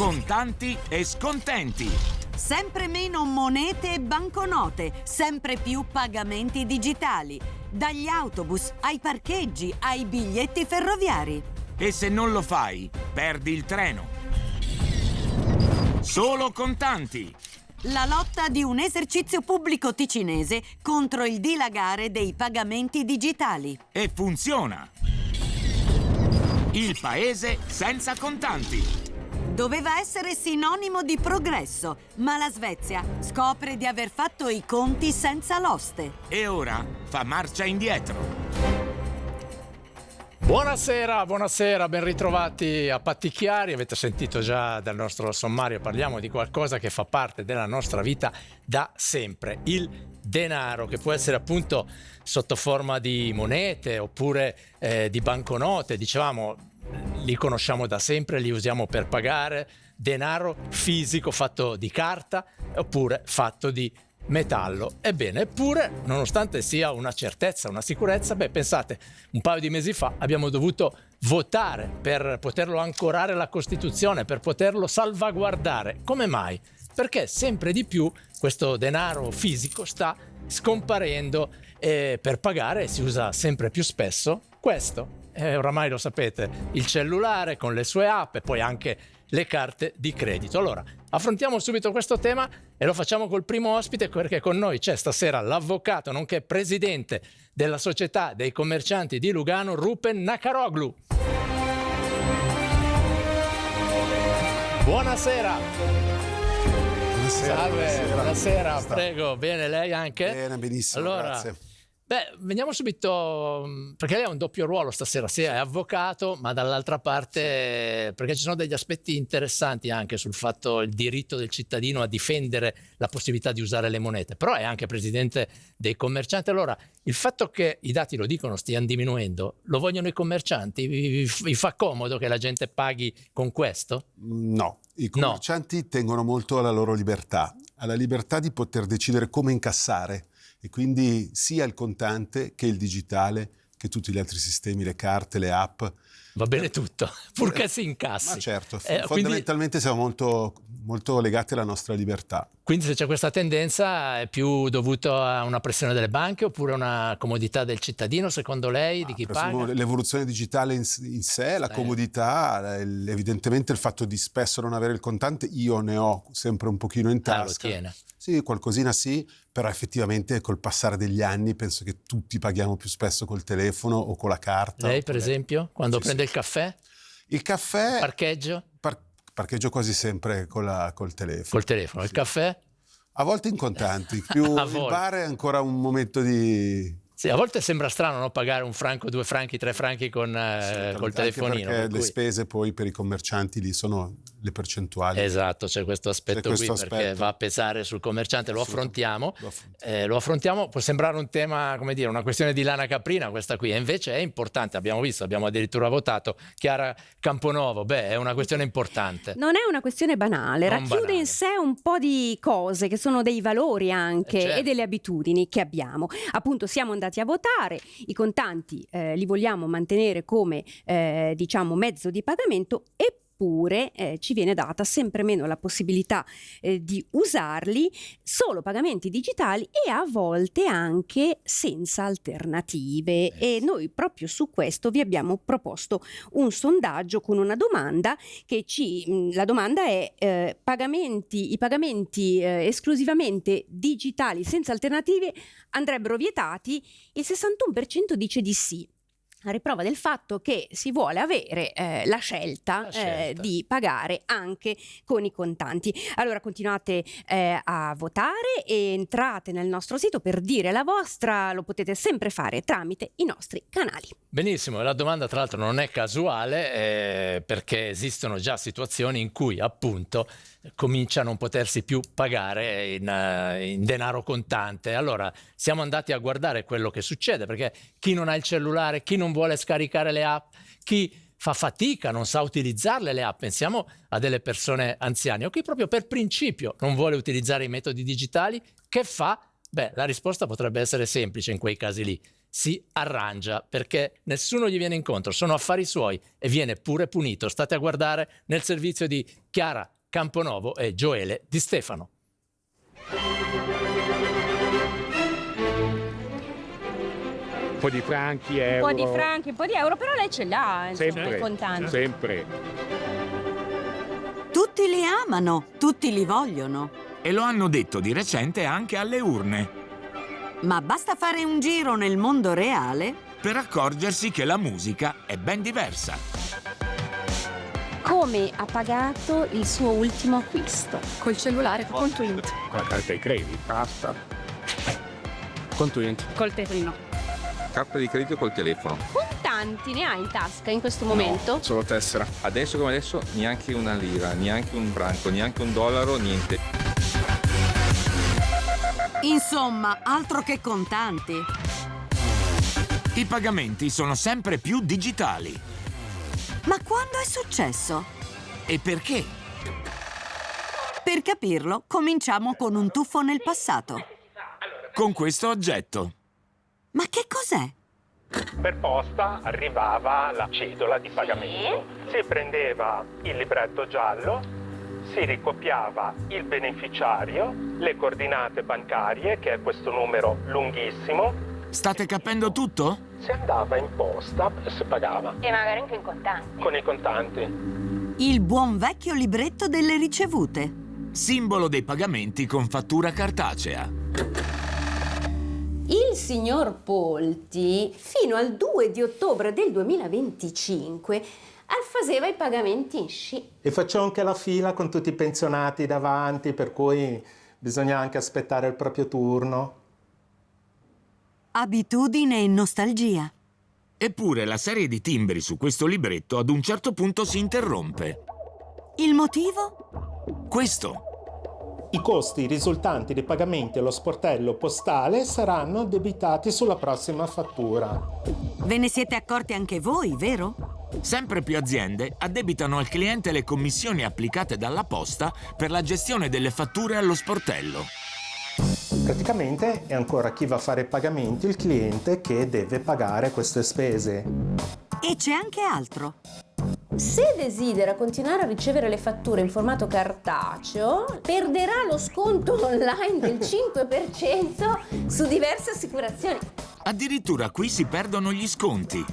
contanti e scontenti. Sempre meno monete e banconote, sempre più pagamenti digitali. Dagli autobus ai parcheggi ai biglietti ferroviari. E se non lo fai, perdi il treno. Solo contanti. La lotta di un esercizio pubblico ticinese contro il dilagare dei pagamenti digitali. E funziona. Il paese senza contanti. Doveva essere sinonimo di progresso, ma la Svezia scopre di aver fatto i conti senza l'oste. E ora fa marcia indietro. Buonasera, ben ritrovati a Patti Chiari. Avete sentito già dal nostro sommario, parliamo di qualcosa che fa parte della nostra vita da sempre, il denaro, che può essere appunto sotto forma di monete oppure di banconote. Dicevamo, li conosciamo da sempre, li usiamo per pagare, denaro fisico fatto di carta oppure fatto di metallo. Ebbene, eppure, nonostante sia una certezza, una sicurezza, pensate, un paio di mesi fa abbiamo dovuto votare per poterlo ancorare alla Costituzione, per poterlo salvaguardare. Come mai? Perché sempre di più questo denaro fisico sta scomparendo e per pagare si usa sempre più spesso questo. Oramai lo sapete, il cellulare con le sue app e poi anche le carte di credito. Allora, affrontiamo subito questo tema e lo facciamo col primo ospite, perché con noi c'è stasera l'avvocato nonché presidente della Società dei Commercianti di Lugano, Rupen Nakaroglu. Buonasera. Salve, buonasera, prego. Bene, lei anche? Bene, benissimo, allora, grazie. Veniamo subito, perché lei ha un doppio ruolo stasera, sì, è avvocato, ma dall'altra parte, perché ci sono degli aspetti interessanti anche sul fatto, il diritto del cittadino a difendere la possibilità di usare le monete, però è anche presidente dei commercianti. Allora, il fatto che i dati lo dicono stiano diminuendo, lo vogliono i commercianti? Vi fa comodo che la gente paghi con questo? No, i commercianti tengono molto alla loro libertà di poter decidere come incassare. E quindi sia il contante che il digitale, che tutti gli altri sistemi, le carte, le app. Va bene tutto, purché si incassi. Ma certo, fondamentalmente siamo molto, molto legati alla nostra libertà. Quindi se c'è questa tendenza è più dovuto a una pressione delle banche oppure a una comodità del cittadino, secondo lei, di chi paga? L'evoluzione digitale in sé, la comodità, evidentemente il fatto di spesso non avere il contante, io ne ho sempre un pochino in tasca. Lo tiene. Sì, qualcosina sì, però effettivamente col passare degli anni penso che tutti paghiamo più spesso col telefono o con la carta. Lei per esempio, quando prende il caffè? Il caffè? Il parcheggio? Parcheggio quasi sempre col telefono. Col telefono, sì. Il caffè? A volte in contanti, più il bar è ancora un momento di... Sì, a volte sembra strano, no? Pagare 1 franco, 2 franchi, 3 franchi col telefonino. Perché le spese poi per i commercianti lì sono le percentuali. Esatto, c'è questo aspetto perché va a pesare sul commerciante. Lo affrontiamo, può sembrare un tema, come dire, una questione di lana caprina questa qui, e invece è importante, abbiamo visto, abbiamo addirittura votato. Chiara Camponovo, è una questione importante. Non è una questione banale, racchiude in sé un po' di cose che sono dei valori anche, certo, e delle abitudini che abbiamo. Appunto, siamo andati a votare, i contanti li vogliamo mantenere come mezzo di pagamento, eppure ci viene data sempre meno la possibilità di usarli, solo pagamenti digitali e a volte anche senza alternative. E noi proprio su questo vi abbiamo proposto un sondaggio con una domanda che la domanda è i pagamenti esclusivamente digitali senza alternative andrebbero vietati? Il 61% dice di sì, a riprova del fatto che si vuole avere la scelta di pagare anche con i contanti. Allora continuate a votare e entrate nel nostro sito per dire la vostra, lo potete sempre fare tramite i nostri canali. Benissimo, la domanda tra l'altro non è casuale perché esistono già situazioni in cui appunto comincia a non potersi più pagare in denaro contante. Allora siamo andati a guardare quello che succede, perché chi non ha il cellulare, chi non vuole scaricare le app, chi fa fatica, non sa utilizzarle le app, pensiamo a delle persone anziane, o chi proprio per principio non vuole utilizzare i metodi digitali, che fa? La risposta potrebbe essere semplice in quei casi lì. Si arrangia, perché nessuno gli viene incontro, sono affari suoi e viene pure punito. State a guardare nel servizio di Chiara Camponovo e Gioele Di Stefano. Un po' di franchi, euro. Un po' di franchi, un po' di euro, però lei ce l'ha, Sempre, i contanti. sempre. Tutti li amano, tutti li vogliono. E lo hanno detto di recente anche alle urne, Ma basta fare un giro nel mondo reale per accorgersi che la musica è ben diversa. Come ha pagato il suo ultimo acquisto? Col cellulare, con Twint. Con la carta di credito, basta. Con Twint. Col telefonino. Carta di credito col telefono. Contanti ne ha in tasca in questo momento? Solo tessera. Adesso come adesso neanche una lira, neanche un franco, neanche un dollaro, niente. Insomma, altro che contanti. I pagamenti sono sempre più digitali. Ma quando è successo? E perché? Per capirlo, cominciamo con un tuffo nel passato. Con questo oggetto. Ma che cos'è? Per posta arrivava la cedola di pagamento. Si prendeva il libretto giallo, si ricopiava il beneficiario, le coordinate bancarie, che è questo numero lunghissimo. State capendo tutto? Si andava in posta e si pagava. E magari anche in contanti. Con i contanti. Il buon vecchio libretto delle ricevute. Simbolo dei pagamenti con fattura cartacea. Il signor Polti, fino al 2 di ottobre del 2025, faceva i pagamenti in sci. E faccio anche la fila con tutti i pensionati davanti, per cui bisogna anche aspettare il proprio turno. Abitudine e nostalgia. Eppure la serie di timbri su questo libretto ad un certo punto si interrompe. Il motivo? Questo. I costi risultanti dei pagamenti allo sportello postale saranno addebitati sulla prossima fattura. Ve ne siete accorti anche voi, vero? Sempre più aziende addebitano al cliente le commissioni applicate dalla posta per la gestione delle fatture allo sportello. Praticamente è ancora chi va a fare i pagamenti il cliente che deve pagare queste spese. E c'è anche altro. Se desidera continuare a ricevere le fatture in formato cartaceo, perderà lo sconto online del 5% su diverse assicurazioni. Addirittura qui si perdono gli sconti.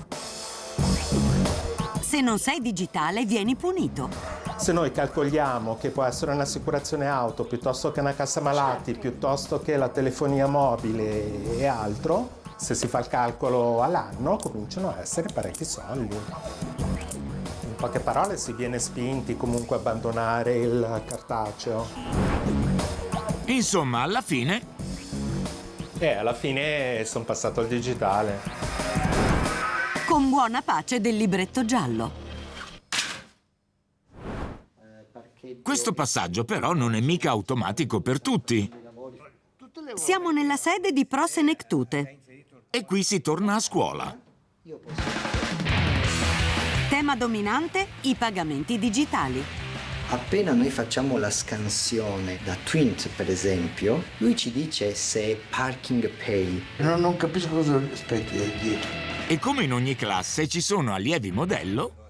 Se non sei digitale, vieni punito. Se noi calcoliamo che può essere un'assicurazione auto piuttosto che una cassa malati, piuttosto che la telefonia mobile e altro, se si fa il calcolo all'anno cominciano a essere parecchi soldi. In poche parole si viene spinti comunque a abbandonare il cartaceo. Insomma, alla fine sono passato al digitale. Con buona pace del libretto giallo. questo passaggio però non è mica automatico per tutti. Siamo nella sede di Pro Senectute. E qui si torna a scuola. Tema dominante, i pagamenti digitali. Appena noi facciamo la scansione da Twint, per esempio, lui ci dice se è parking pay. Non capisco cosa aspetti dietro. E come in ogni classe ci sono allievi modello.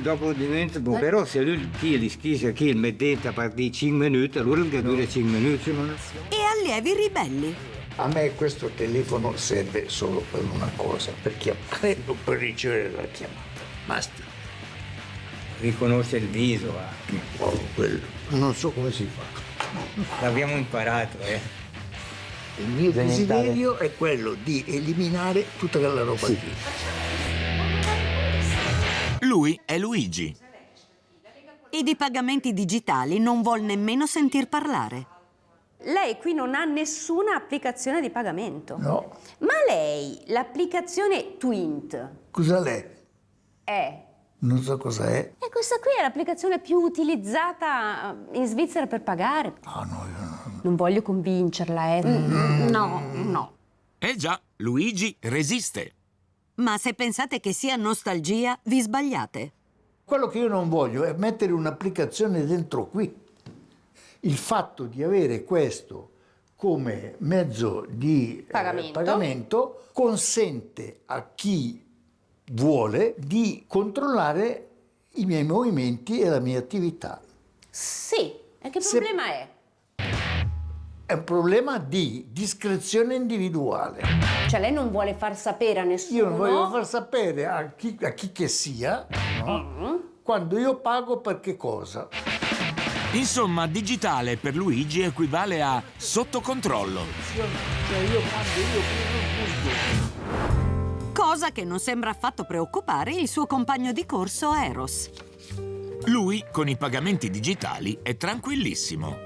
Dopo diventa buono, però se lui li scrive che mettete a partire di 5 minuti, allora che dura 5 minuti. E allievi ribelli. A me questo telefono serve solo per una cosa, per chiamare o per ricevere la chiamata. Basta. Riconosce il viso. Quello. Non so come si fa. L'abbiamo imparato, Il mio desiderio è quello di eliminare tutta quella roba lì. Lui è Luigi. E di pagamenti digitali non vuol nemmeno sentir parlare. Lei qui non ha nessuna applicazione di pagamento. No. Ma lei, l'applicazione Twint, Cosa l'è? è? Non so cosa è. E questa qui è l'applicazione più utilizzata in Svizzera per pagare. Non voglio convincerla, No. Eh già, Luigi resiste. Ma se pensate che sia nostalgia, vi sbagliate. Quello che io non voglio è mettere un'applicazione dentro qui. Il fatto di avere questo come mezzo di pagamento consente a chi vuole di controllare i miei movimenti e la mia attività. Sì, e che problema è? È un problema di discrezione individuale. Cioè lei non vuole far sapere a nessuno? Io non voglio far sapere a chi che sia, no? Quando io pago per che cosa. Insomma, digitale per Luigi equivale a sotto controllo. Cosa che non sembra affatto preoccupare il suo compagno di corso Eros. Lui, con i pagamenti digitali, è tranquillissimo.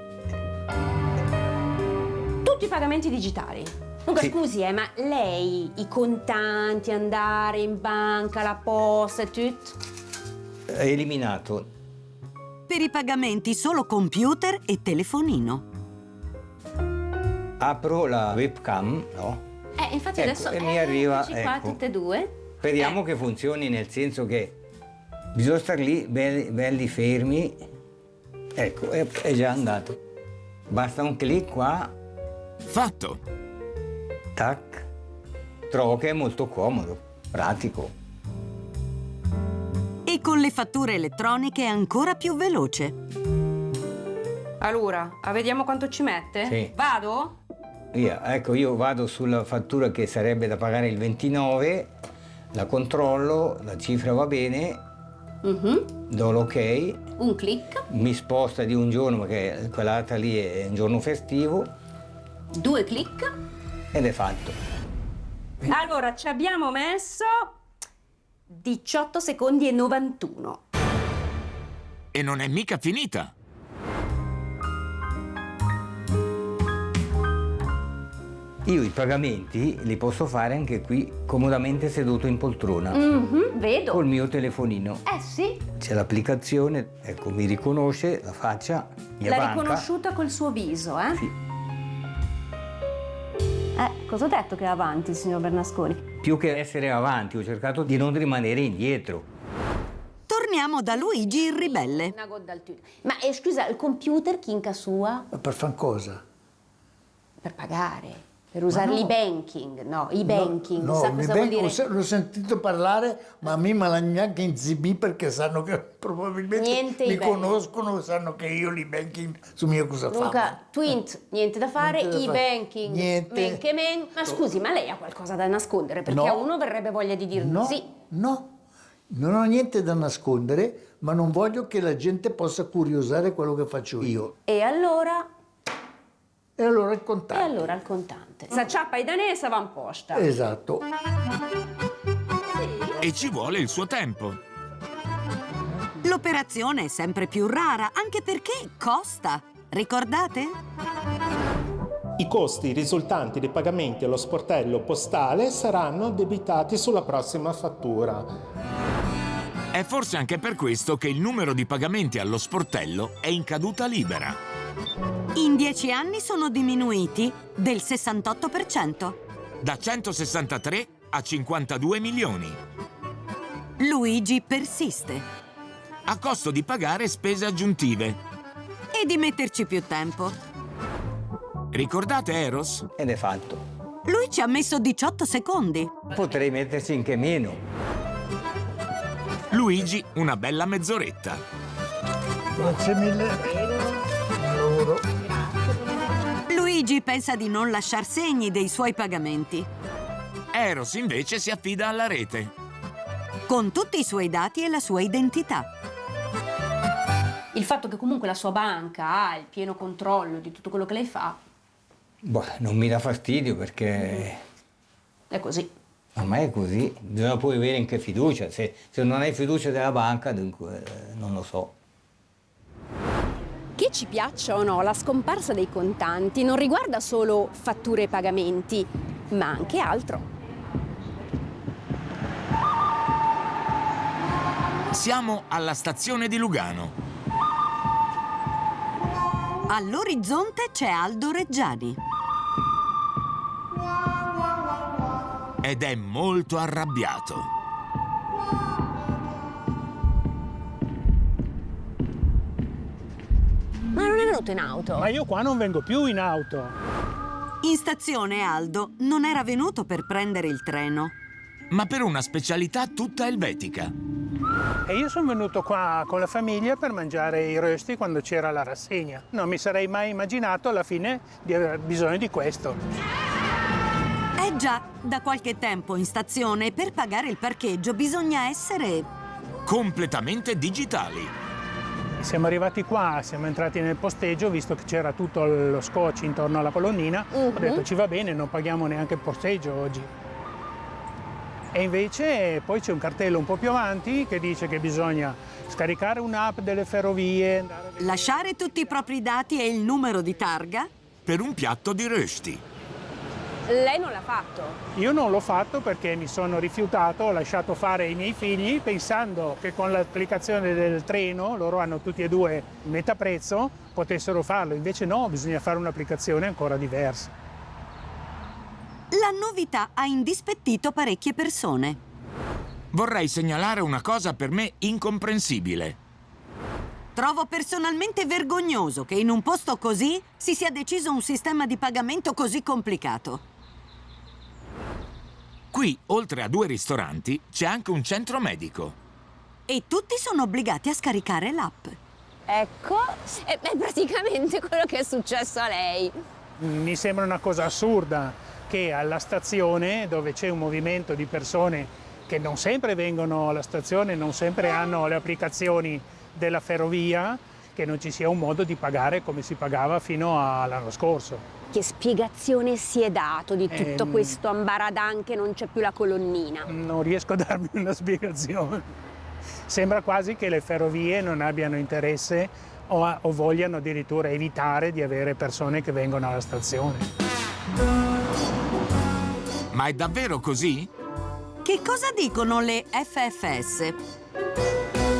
Tutti i pagamenti digitali. Dunque, scusi, ma lei i contanti, andare in banca, la posta e tutto? È eliminato. Per i pagamenti solo computer e telefonino. Apro la webcam, no? Infatti Ecco, adesso e mi arriva, qua ecco. tutte e due. Speriamo che funzioni, nel senso che bisogna star lì belli fermi. Ecco, è già andato. Basta un clic qua. Fatto. Tac. Trovo che è molto comodo, pratico. E con le fatture elettroniche è ancora più veloce. Allora, vediamo quanto ci mette? Sì. Vado? Via, ecco, io vado sulla fattura che sarebbe da pagare il 29, la controllo, la cifra va bene, do l'ok. Un clic. Mi sposta di un giorno perché quell'altra lì è un giorno festivo. 2 clic. Ed è fatto. Allora, ci abbiamo messo 18 secondi e 91. E non è mica finita. Io i pagamenti li posso fare anche qui, comodamente seduto in poltrona. Vedo. Col mio telefonino. Sì. C'è l'applicazione, ecco, mi riconosce la faccia, mia L'ha banca. riconosciuta col suo viso, eh? Sì. Cosa ho detto che è avanti il signor Bernasconi? Più che essere avanti, ho cercato di non rimanere indietro. Torniamo da Luigi il ribelle. Ma scusa, il computer chi in casa sua? Ma per fare cosa? Per pagare. Per usare l'e-banking, no, e-banking, No, sa cosa vuol dire? l'ho sentito parlare, ma a me me l'ha neanche in ZB perché sanno che probabilmente Niente mi e-banking. conoscono, sanno che io l'e-banking su mio cosa Luca, fa. Twint, niente da fare, Niente da fare. e-banking, Niente. men che men. Ma scusi, ma lei ha qualcosa da nascondere? Perché No. a uno verrebbe voglia di dire No, sì. no, non ho niente da nascondere, ma non voglio che la gente possa curiosare quello che faccio io. E allora? E allora il contante. E allora il contante. S'acciappa i danese va in posta. Esatto. E ci vuole il suo tempo. L'operazione è sempre più rara, anche perché costa. Ricordate? I costi risultanti dai pagamenti allo sportello postale saranno addebitati sulla prossima fattura. È forse anche per questo che il numero di pagamenti allo sportello è in caduta libera. In 10 anni sono diminuiti del 68%. Da 163 a 52 milioni. Luigi persiste. A costo di pagare spese aggiuntive. E di metterci più tempo. Ricordate Eros? Ed è fatto. Lui ci ha messo 18 secondi. Potrei metterci anche meno. Luigi una bella mezz'oretta. Grazie mille. Luigi pensa di non lasciar segni dei suoi pagamenti. Eros invece si affida alla rete. Con tutti i suoi dati e la sua identità. Il fatto che comunque la sua banca ha il pieno controllo di tutto quello che lei fa Boh, non mi dà fastidio perché è così. ormai è così. Bisogna poi avere anche fiducia. Se non hai fiducia della banca, dunque, non lo so. Che ci piaccia o no, la scomparsa dei contanti non riguarda solo fatture e pagamenti, ma anche altro. Siamo alla stazione di Lugano. All'orizzonte c'è Aldo Reggiani. Ed è molto arrabbiato. Ma non è venuto in auto? Ma io qua non vengo più in auto. In stazione Aldo non era venuto per prendere il treno. Ma per una specialità tutta elvetica. E io sono venuto qua con la famiglia per mangiare i rösti quando c'era la rassegna. Non mi sarei mai immaginato alla fine di aver bisogno di questo. Già, da qualche tempo in stazione per pagare il parcheggio bisogna essere completamente digitali. Siamo arrivati qua, siamo entrati nel posteggio, visto che c'era tutto lo scotch intorno alla colonnina, ho detto ci va bene, non paghiamo neanche il posteggio oggi. E invece poi c'è un cartello un po' più avanti che dice che bisogna scaricare un'app delle ferrovie, lasciare tutti i propri dati e il numero di targa per un piatto di rösti. Lei non l'ha fatto? Io non l'ho fatto perché mi sono rifiutato, ho lasciato fare i miei figli pensando che con l'applicazione del treno, loro hanno tutti e due metà prezzo, potessero farlo. Invece no, bisogna fare un'applicazione ancora diversa. La novità ha indispettito parecchie persone. Vorrei segnalare una cosa per me incomprensibile. Trovo personalmente vergognoso che in un posto così si sia deciso un sistema di pagamento così complicato. Qui, oltre a 2 ristoranti, c'è anche un centro medico. E tutti sono obbligati a scaricare l'app. Ecco, è praticamente quello che è successo a lei. Mi sembra una cosa assurda che alla stazione, dove c'è un movimento di persone che non sempre vengono alla stazione, non sempre hanno le applicazioni della ferrovia, che non ci sia un modo di pagare come si pagava fino all'anno scorso. Che spiegazione si è dato di tutto questo ambaradan che non c'è più la colonnina? Non riesco a darmi una spiegazione. Sembra quasi che le ferrovie non abbiano interesse o vogliano addirittura evitare di avere persone che vengono alla stazione. Ma è davvero così? Che cosa dicono le FFS?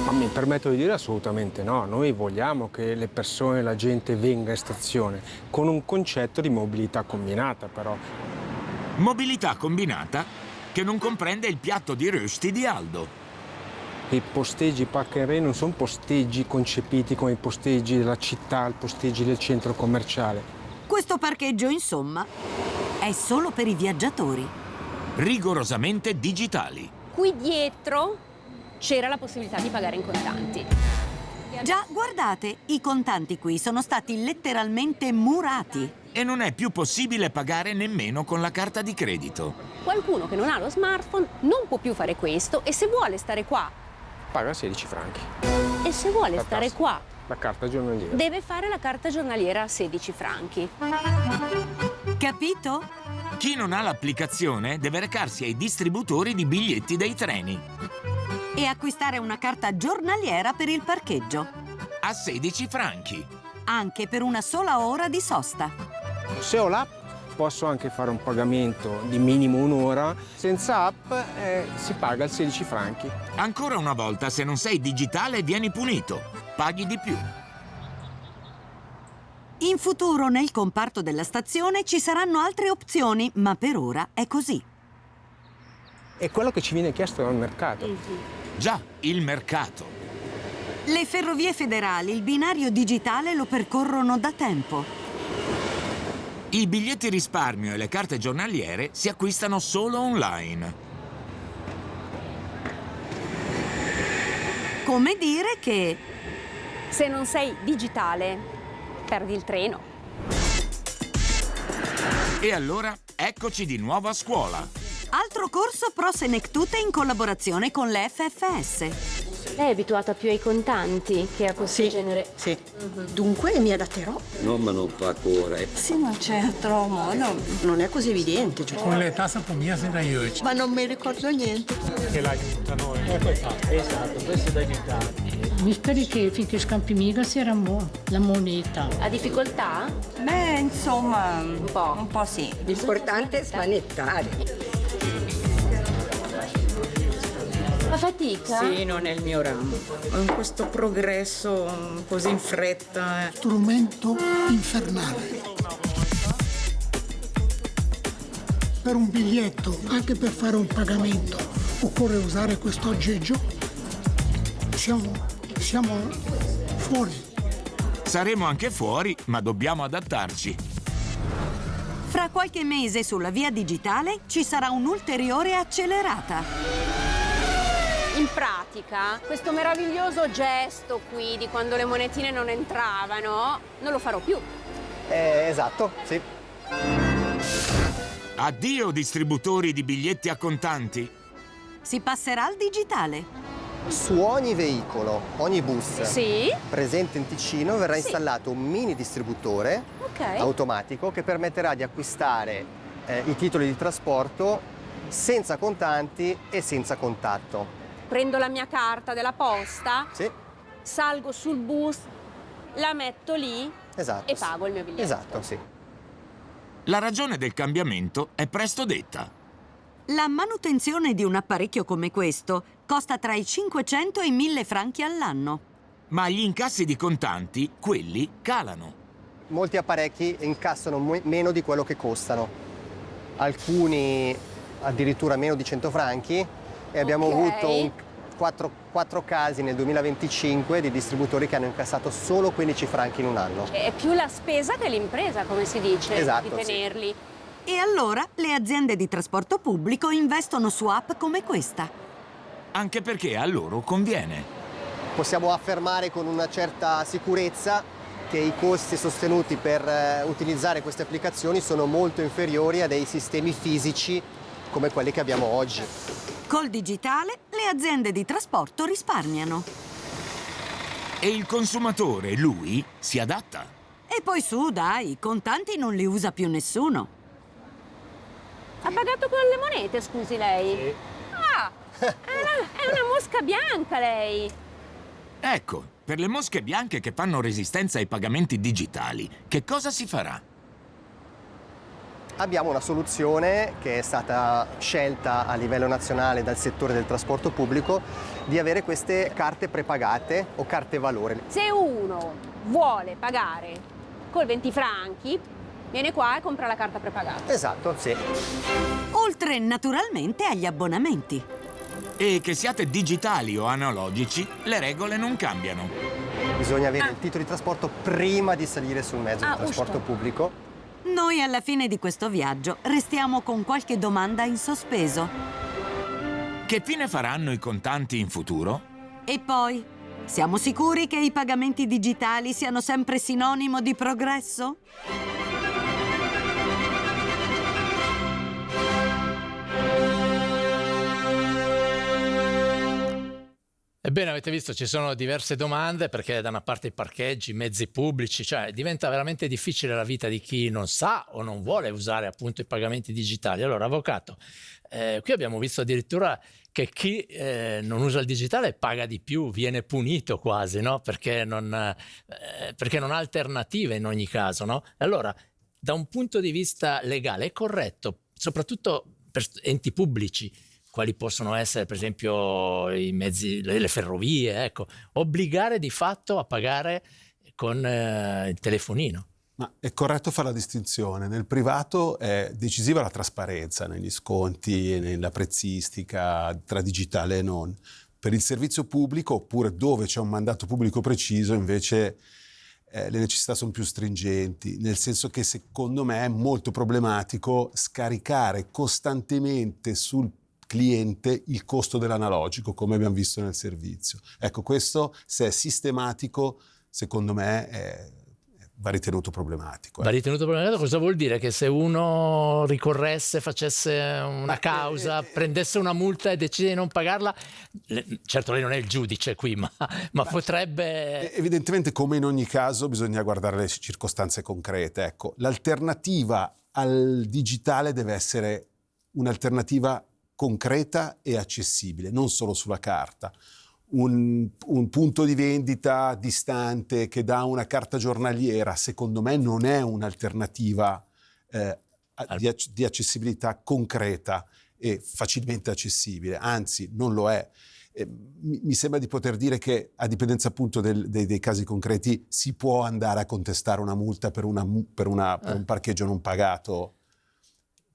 Ma mi permetto di dire assolutamente no. Noi vogliamo che le persone, la gente venga in stazione con un concetto di mobilità combinata, però. Mobilità combinata che non comprende il piatto di rösti di Aldo. I posteggi Park and Ride non sono posteggi concepiti come i posteggi della città, i posteggi del centro commerciale. Questo parcheggio, insomma, è solo per i viaggiatori. Rigorosamente digitali. Qui dietro c'era la possibilità di pagare in contanti. Già, guardate, i contanti qui sono stati letteralmente murati. E non è più possibile pagare nemmeno con la carta di credito. Qualcuno che non ha lo smartphone non può più fare questo e se vuole stare qua... Paga 16 franchi. E se vuole stare qua... La carta giornaliera. Deve fare la carta giornaliera a 16 franchi. Capito? Chi non ha l'applicazione deve recarsi ai distributori di biglietti dei treni. E acquistare una carta giornaliera per il parcheggio. A 16 franchi. Anche per una sola ora di sosta. Se ho l'app posso anche fare un pagamento di minimo un'ora. Senza app si paga il 16 franchi. Ancora una volta, se non sei digitale vieni punito. Paghi di più. In futuro nel comparto della stazione ci saranno altre opzioni, ma per ora è così. È quello che ci viene chiesto dal mercato. Già, il mercato. Le ferrovie federali il binario digitale lo percorrono da tempo. I biglietti risparmio e le carte giornaliere si acquistano solo online. Come dire che... Se non sei digitale, perdi il treno. E allora, eccoci di nuovo a scuola. Altro corso Pro Senectute in collaborazione con le FFS. Lei è abituata più ai contanti che a questo genere? Sì. Dunque mi adatterò. No, ma non fa cuore. Sì, ma certo, modo. Non è così evidente. Cioè. Con le tasse pommiasi da io. Ma non mi ricordo niente. Che l'aiutano. Esatto, questo è da aiutare. Mi speri che finché scampi mica si era la moneta. Ha difficoltà? Beh, insomma, un po' sì. L'importante è smanettare. Fa fatica? Sì, non è il mio ramo. Questo progresso così in fretta. Strumento infernale. Per un biglietto, anche per fare un pagamento, occorre usare questo aggeggio. Siamo fuori. Saremo anche fuori, ma dobbiamo adattarci. Fra qualche mese sulla via digitale ci sarà un'ulteriore accelerata. In pratica, questo meraviglioso gesto qui di quando le monetine non entravano, non lo farò più. Esatto, sì. Addio distributori di biglietti a contanti. Si passerà al digitale. Su ogni veicolo, ogni bus Sì. presente in Ticino verrà installato un mini distributore automatico che permetterà di acquistare i titoli di trasporto senza contanti e senza contatto. Prendo la mia carta della posta, Sì, salgo sul bus, la metto lì esatto. e pago il mio biglietto. Esatto, sì. La ragione del cambiamento è presto detta. La manutenzione di un apparecchio come questo costa tra i 500 e i 1000 franchi all'anno. Ma gli incassi di contanti, quelli calano. Molti apparecchi incassano meno di quello che costano. Alcuni addirittura meno di 100 franchi e abbiamo avuto 4 casi nel 2025 di distributori che hanno incassato solo 15 franchi in un anno. È più la spesa che l'impresa, come si dice, Esatto, di tenerli. E allora le aziende di trasporto pubblico investono su app come questa. Anche perché a loro conviene. Possiamo affermare con una certa sicurezza che i costi sostenuti per utilizzare queste applicazioni sono molto inferiori a dei sistemi fisici come quelli che abbiamo oggi. Col digitale le aziende di trasporto risparmiano. E il consumatore, lui, si adatta. E poi su, dai, i contanti non li usa più nessuno. Ha pagato con le monete, scusi lei? Sì. Ah, è una mosca bianca lei. Ecco, per le mosche bianche che fanno resistenza ai pagamenti digitali, che cosa si farà? Abbiamo una soluzione che è stata scelta a livello nazionale dal settore del trasporto pubblico di avere queste carte prepagate o carte valore. Se uno vuole pagare col 20 franchi, viene qua e compra la carta prepagata. Esatto, sì. Oltre naturalmente agli abbonamenti. E che siate digitali o analogici, le regole non cambiano. Bisogna avere il titolo di trasporto prima di salire sul mezzo di trasporto pubblico. Noi alla fine di questo viaggio restiamo con qualche domanda in sospeso. Che fine faranno i contanti in futuro? E poi, siamo sicuri che i pagamenti digitali siano sempre sinonimo di progresso? Ebbene, avete visto, ci sono diverse domande perché da una parte i parcheggi, i mezzi pubblici, cioè diventa veramente difficile la vita di chi non sa o non vuole usare appunto i pagamenti digitali. Allora, avvocato, qui abbiamo visto addirittura che chi non usa il digitale paga di più, viene punito quasi, no? Perché non ha alternative in ogni caso, no? Allora, da un punto di vista legale è corretto, soprattutto per enti pubblici, quali possono essere per esempio i mezzi, le ferrovie, ecco, obbligare di fatto a pagare con il telefonino. Ma è corretto fare la distinzione. Nel privato è decisiva la trasparenza negli sconti, nella prezzistica, tra digitale e non. Per il servizio pubblico, oppure dove c'è un mandato pubblico preciso, invece le necessità sono più stringenti, nel senso che secondo me è molto problematico scaricare costantemente sul cliente il costo dell'analogico, come abbiamo visto nel servizio. Ecco, questo, se è sistematico, secondo me va ritenuto problematico. Va ritenuto problematico cosa vuol dire? Che se uno ricorresse, facesse una causa, prendesse una multa e decide di non pagarla, certo lei non è il giudice qui, ma potrebbe... Evidentemente, come in ogni caso, bisogna guardare le circostanze concrete. Ecco, l'alternativa al digitale deve essere un'alternativa concreta e accessibile, non solo sulla carta. Un punto di vendita distante che dà una carta giornaliera, secondo me, non è un'alternativa di accessibilità concreta e facilmente accessibile, anzi non lo è. Mi sembra di poter dire che, a dipendenza appunto dei casi concreti, si può andare a contestare una multa per un parcheggio non pagato.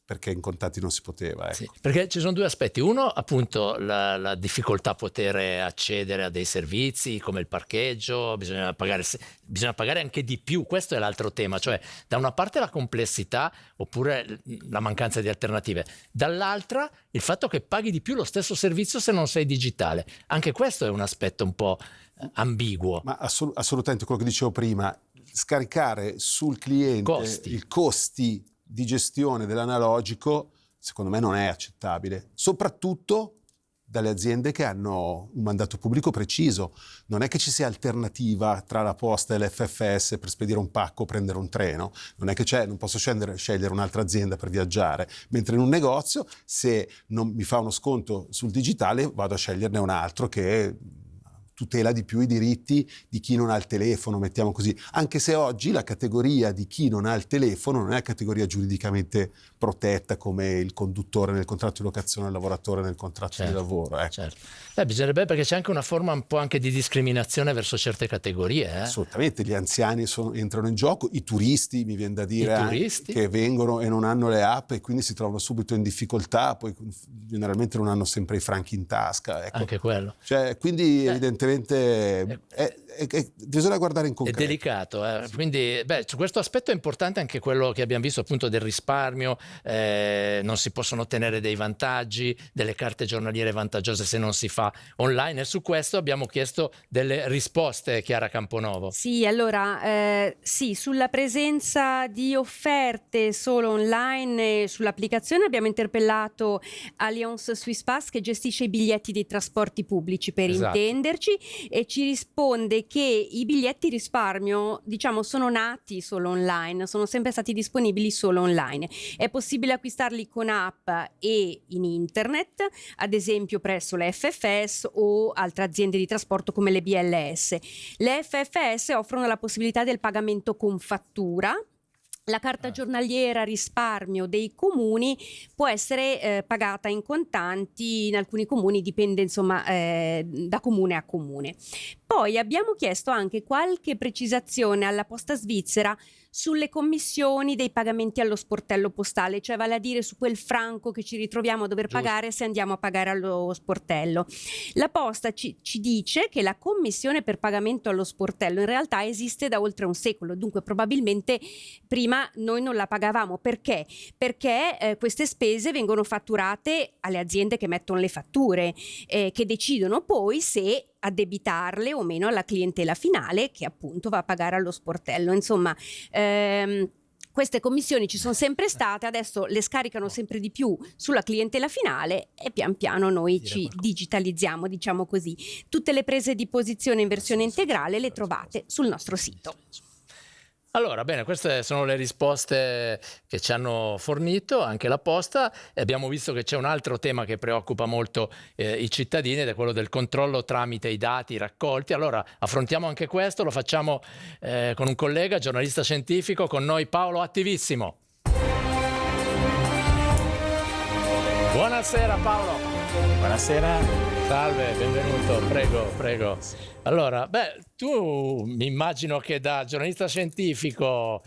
perché in contanti non si poteva. Ecco. Sì, perché ci sono due aspetti. Uno, appunto, la difficoltà a poter accedere a dei servizi come il parcheggio, bisogna pagare anche di più. Questo è l'altro tema, cioè da una parte la complessità oppure la mancanza di alternative, dall'altra il fatto che paghi di più lo stesso servizio se non sei digitale. Anche questo è un aspetto un po' ambiguo. Ma assolutamente quello che dicevo prima, scaricare sul cliente i costi di gestione dell'analogico, secondo me non è accettabile, soprattutto dalle aziende che hanno un mandato pubblico preciso. Non è che ci sia alternativa tra la posta e l'FFS per spedire un pacco o prendere un treno, non è che non posso scegliere un'altra azienda per viaggiare, mentre in un negozio, se non mi fa uno sconto sul digitale, vado a sceglierne un altro che tutela di più i diritti di chi non ha il telefono, mettiamo così, anche se oggi la categoria di chi non ha il telefono non è categoria giuridicamente protetta come il conduttore nel contratto di locazione, il lavoratore nel contratto di lavoro. Ecco. Certo. Bisognerebbe, perché c'è anche una forma un po' anche di discriminazione verso certe categorie. Assolutamente, gli anziani entrano in gioco, i turisti, mi viene da dire, che vengono e non hanno le app e quindi si trovano subito in difficoltà, poi generalmente non hanno sempre i franchi in tasca. Ecco. Anche quello. Quindi evidentemente bisogna guardare in concreto. È delicato, quindi su questo aspetto è importante anche quello che abbiamo visto appunto del risparmio, non si possono ottenere dei vantaggi, delle carte giornaliere vantaggiose se non si fa online, e su questo abbiamo chiesto delle risposte. Chiara Camponovo. Sì, allora sulla presenza di offerte solo online sull'applicazione abbiamo interpellato Allianz Swiss Pass, che gestisce i biglietti dei trasporti pubblici, per intenderci, e ci risponde che i biglietti risparmio, diciamo, sono nati solo online, sono sempre stati disponibili solo online. È possibile acquistarli con app e in internet, ad esempio presso le FFS o altre aziende di trasporto come le BLS. Le FFS offrono la possibilità del pagamento con fattura. La carta giornaliera risparmio dei comuni può essere pagata in contanti, in alcuni comuni dipende insomma da comune a comune. Poi abbiamo chiesto anche qualche precisazione alla Posta Svizzera sulle commissioni dei pagamenti allo sportello postale, cioè vale a dire su quel franco che ci ritroviamo a dover pagare se andiamo a pagare allo sportello. La Posta ci dice che la commissione per pagamento allo sportello in realtà esiste da oltre un secolo, dunque probabilmente prima noi non la pagavamo. Perché? Perché queste spese vengono fatturate alle aziende che mettono le fatture, che decidono poi se addebitarle o meno alla clientela finale, che appunto va a pagare allo sportello. Insomma, queste commissioni ci sono sempre state, adesso le scaricano sempre di più sulla clientela finale e pian piano noi ci digitalizziamo, diciamo così. Tutte le prese di posizione in versione integrale le trovate sul nostro sito. Allora, bene, queste sono le risposte che ci hanno fornito anche la Posta, e abbiamo visto che c'è un altro tema che preoccupa molto i cittadini, ed è quello del controllo tramite i dati raccolti. Allora, affrontiamo anche questo, lo facciamo con un collega, giornalista scientifico, con noi Paolo Attivissimo. Buonasera Paolo. Buonasera. Salve, benvenuto, prego. Allora, tu mi immagino che da giornalista scientifico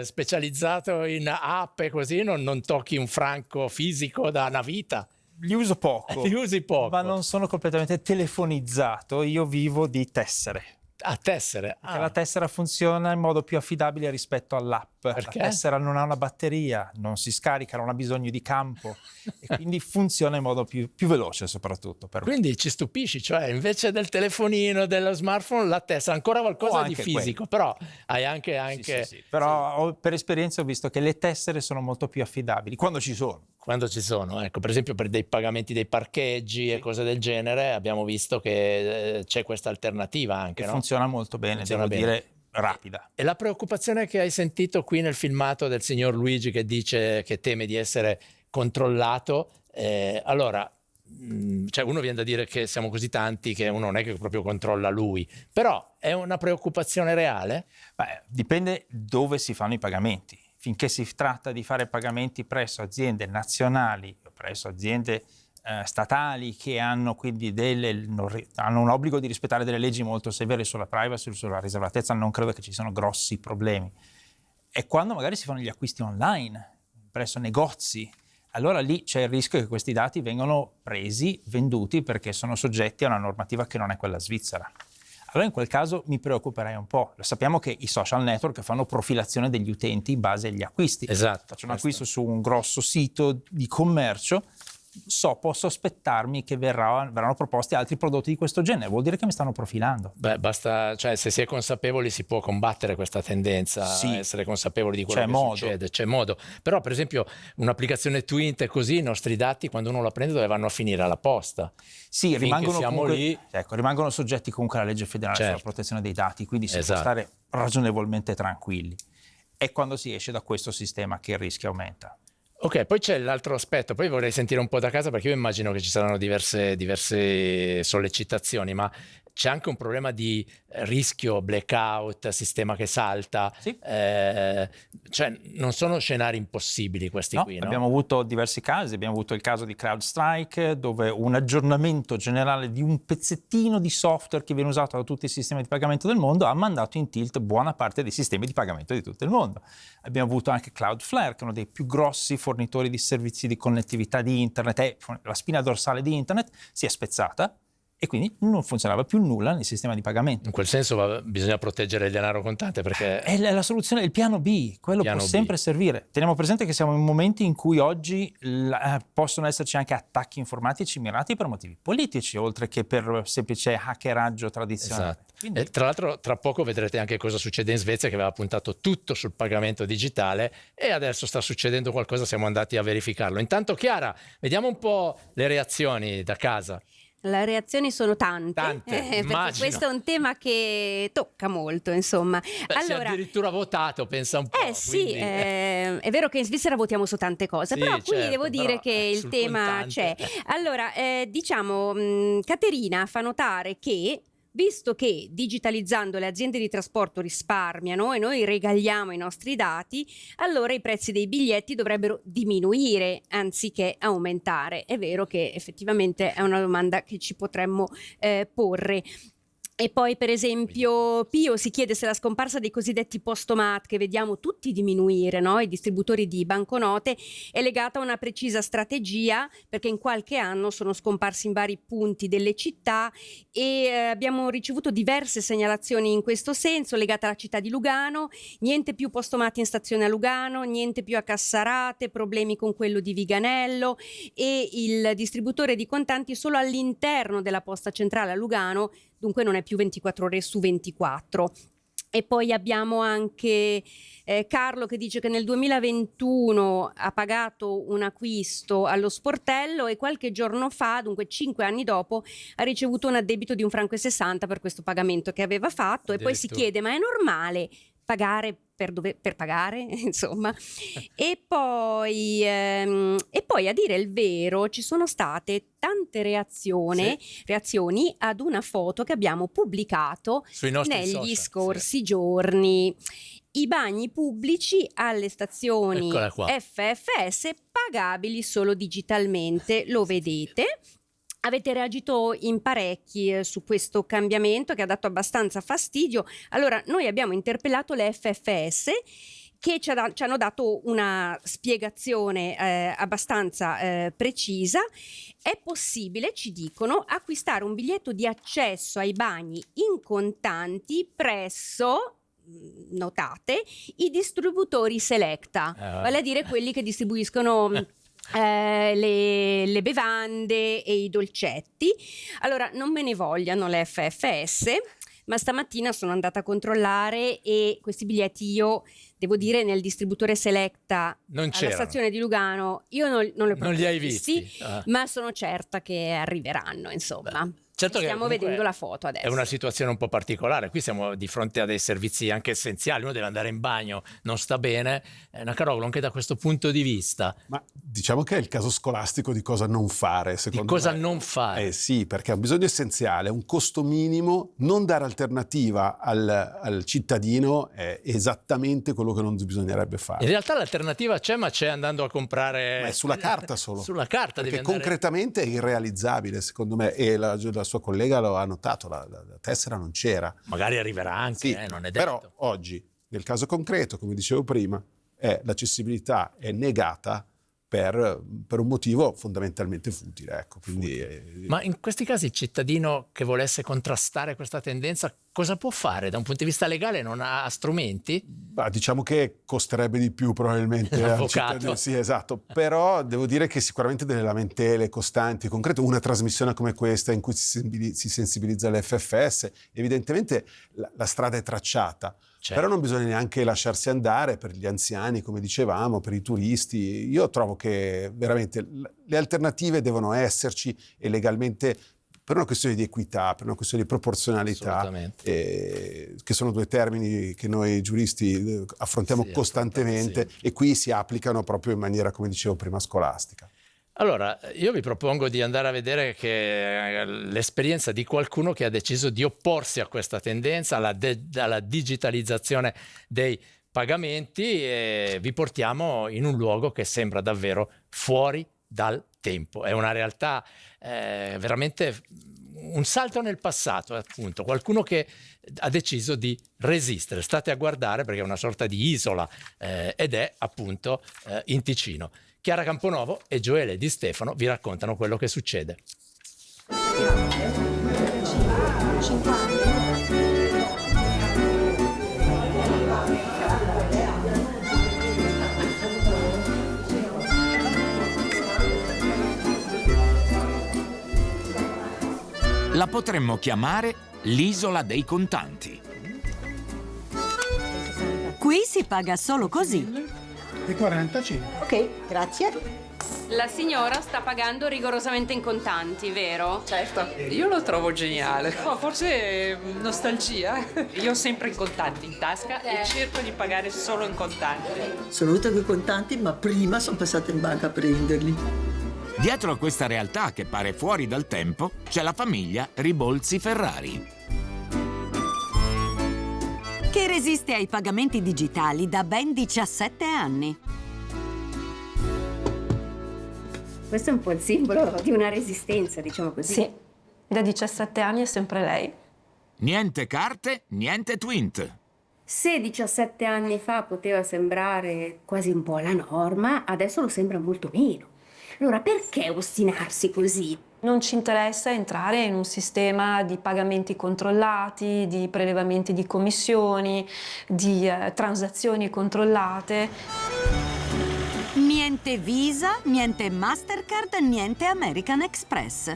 specializzato in app e così non tocchi un franco fisico da una vita. Li uso poco. Li usi poco. Ma non sono completamente telefonizzato, io vivo di tessere. Tessere. Perché la tessera funziona in modo più affidabile rispetto all'app. Perché? La tessera non ha una batteria, non si scarica, non ha bisogno di campo e quindi funziona in modo più veloce soprattutto per me. Quindi ci stupisci, cioè invece del telefonino, dello smartphone, la tessera, ancora qualcosa di fisico, però hai anche... Sì. Però per esperienza ho visto che le tessere sono molto più affidabili, quando ci sono. Quando ci sono, ecco, per esempio per dei pagamenti dei parcheggi e cose del genere, abbiamo visto che c'è questa alternativa anche, no? Funziona molto bene, dire rapida. E la preoccupazione che hai sentito qui nel filmato del signor Luigi che dice che teme di essere controllato, allora, cioè uno viene da dire che siamo così tanti che uno non è che proprio controlla lui, però è una preoccupazione reale? Dipende dove si fanno i pagamenti. Finché si tratta di fare pagamenti presso aziende nazionali, presso aziende statali che hanno quindi hanno un obbligo di rispettare delle leggi molto severe sulla privacy, sulla riservatezza, non credo che ci siano grossi problemi. E quando magari si fanno gli acquisti online, presso negozi, allora lì c'è il rischio che questi dati vengano presi, venduti, perché sono soggetti a una normativa che non è quella svizzera. Allora in quel caso mi preoccuperei un po'. Lo sappiamo che i social network fanno profilazione degli utenti in base agli acquisti. Esatto. Faccio un acquisto su un grosso sito di commercio, posso aspettarmi che verranno proposti altri prodotti di questo genere, vuol dire che mi stanno profilando. Beh, basta, cioè se si è consapevoli si può combattere questa tendenza, sì, essere consapevoli di quello che succede, c'è modo. Però per esempio un'applicazione Twint è così, i nostri dati quando uno la prende dove vanno a finire? Alla posta. Sì, rimangono comunque, lì. Ecco, rimangono soggetti comunque alla legge federale sulla protezione dei dati, quindi si può stare ragionevolmente tranquilli. È quando si esce da questo sistema che il rischio aumenta. Ok, poi c'è l'altro aspetto, poi vorrei sentire un po' da casa perché io immagino che ci saranno diverse sollecitazioni, ma c'è anche un problema di rischio, blackout, sistema che salta, sì. Cioè non sono scenari impossibili questi qui, no? Abbiamo avuto diversi casi, abbiamo avuto il caso di CrowdStrike dove un aggiornamento generale di un pezzettino di software che viene usato da tutti i sistemi di pagamento del mondo ha mandato in tilt buona parte dei sistemi di pagamento di tutto il mondo. Abbiamo avuto anche Cloudflare, che è uno dei più grossi fornitori di servizi di connettività di internet, la spina dorsale di internet si è spezzata e quindi non funzionava più nulla nel sistema di pagamento. In quel senso bisogna proteggere il denaro contante perché... È la soluzione, il piano B, quello può sempre servire. Teniamo presente che siamo in momenti in cui oggi possono esserci anche attacchi informatici mirati per motivi politici, oltre che per semplice hackeraggio tradizionale. Esatto. Quindi... E tra l'altro tra poco vedrete anche cosa succede in Svezia, che aveva puntato tutto sul pagamento digitale e adesso sta succedendo qualcosa, siamo andati a verificarlo. Intanto Chiara, vediamo un po' le reazioni da casa. Le reazioni sono tante perché questo è un tema che tocca molto, insomma. Allora, si è addirittura votato, pensa un po'. Sì, quindi... è vero che in Svizzera votiamo su tante cose, sì, però qui devo dire che il tema c'è. Allora, diciamo, Caterina fa notare che visto che digitalizzando le aziende di trasporto risparmiano e noi regaliamo i nostri dati, allora i prezzi dei biglietti dovrebbero diminuire anziché aumentare. È vero che effettivamente è una domanda che ci potremmo porre. E poi per esempio Pio si chiede se la scomparsa dei cosiddetti postomat che vediamo tutti diminuire, no? I distributori di banconote, è legata a una precisa strategia, perché in qualche anno sono scomparsi in vari punti delle città e abbiamo ricevuto diverse segnalazioni in questo senso legate alla città di Lugano, niente più postomat in stazione a Lugano, niente più a Cassarate, problemi con quello di Viganello e il distributore di contanti solo all'interno della posta centrale a Lugano, dunque non è più 24 ore su 24. E poi abbiamo anche Carlo che dice che nel 2021 ha pagato un acquisto allo sportello e qualche giorno fa, dunque 5 anni dopo, ha ricevuto un addebito di €1,60 per queso pagamento che aveva fatto e poi si chiede: ma è normale pagare per pagare, insomma. E poi a dire il vero ci sono state tante reazioni ad una foto che abbiamo pubblicato negli social, scorsi giorni. I bagni pubblici alle stazioni FFS pagabili solo digitalmente, lo vedete. Avete reagito in parecchi su questo cambiamento che ha dato abbastanza fastidio. Allora, noi abbiamo interpellato le FFS che ci hanno dato una spiegazione abbastanza precisa. È possibile, ci dicono, acquistare un biglietto di accesso ai bagni in contanti presso, notate, i distributori Selecta, vale a dire quelli che distribuiscono le bevande e i dolcetti. Allora, non me ne vogliano le FFS, ma stamattina sono andata a controllare e questi biglietti io devo dire nel distributore Selecta alla stazione di Lugano io non li hai visti, ma sono certa che arriveranno, insomma. Certo, stiamo vedendo la foto adesso. È una situazione un po' particolare, qui siamo di fronte a dei servizi anche essenziali, uno deve andare in bagno, non sta bene, Nacaroglu, anche da questo punto di vista. Ma diciamo che è il caso scolastico di cosa non fare, secondo me. Di cosa non fare? Sì, perché è un bisogno essenziale, un costo minimo, non dare alternativa al cittadino è esattamente quello che non bisognerebbe fare. In realtà l'alternativa c'è, ma c'è andando a comprare... Ma è sulla carta solo. Sulla carta perché devi andare... concretamente è irrealizzabile, secondo me, e la sua collega lo ha notato, la tessera non c'era. Magari arriverà anche, sì, non è detto. Però oggi, nel caso concreto, come dicevo prima, l'accessibilità è negata per un motivo fondamentalmente futile. Ecco, quindi, Ma in questi casi il cittadino che volesse contrastare questa tendenza cosa può fare? Da un punto di vista legale non ha strumenti? Diciamo che costerebbe di più probabilmente al cittadino. Sì, esatto. Però devo dire che sicuramente delle lamentele costanti, concrete, una trasmissione come questa in cui si sensibilizza l'FFS, evidentemente la strada è tracciata. Certo. Però non bisogna neanche lasciarsi andare per gli anziani, come dicevamo, per i turisti. Io trovo che veramente le alternative devono esserci e legalmente, per una questione di equità, per una questione di proporzionalità, che sono due termini che noi giuristi affrontiamo costantemente e qui si applicano proprio in maniera, come dicevo prima, scolastica. Allora, io vi propongo di andare a vedere l'esperienza di qualcuno che ha deciso di opporsi a questa tendenza, alla digitalizzazione dei pagamenti, e vi portiamo in un luogo che sembra davvero fuori dal tempo. È una realtà veramente un salto nel passato, appunto, qualcuno che ha deciso di resistere. State a guardare perché è una sorta di isola ed è appunto in Ticino. Chiara Camponovo e Gioele Di Stefano vi raccontano quello che succede. La potremmo chiamare l'isola dei contanti. Qui si paga solo così. E 45. Ok, grazie. La signora sta pagando rigorosamente in contanti, vero? Certo. Io lo trovo geniale. Forse nostalgia. Io ho sempre i contanti in tasca e cerco di pagare solo in contanti. Sono venuta con i contanti, ma prima sono passata in banca a prenderli. Dietro a questa realtà che pare fuori dal tempo c'è la famiglia Ribolzi Ferrari, che resiste ai pagamenti digitali da ben 17 anni. Questo è un po' il simbolo di una resistenza, diciamo così. Sì, da 17 anni è sempre lei. Niente carte, niente Twint. Se 17 anni fa poteva sembrare quasi un po' la norma, adesso lo sembra molto meno. Allora, perché ostinarsi così? Non ci interessa entrare in un sistema di pagamenti controllati, di prelevamenti di commissioni, di transazioni controllate. Niente Visa, niente Mastercard, niente American Express.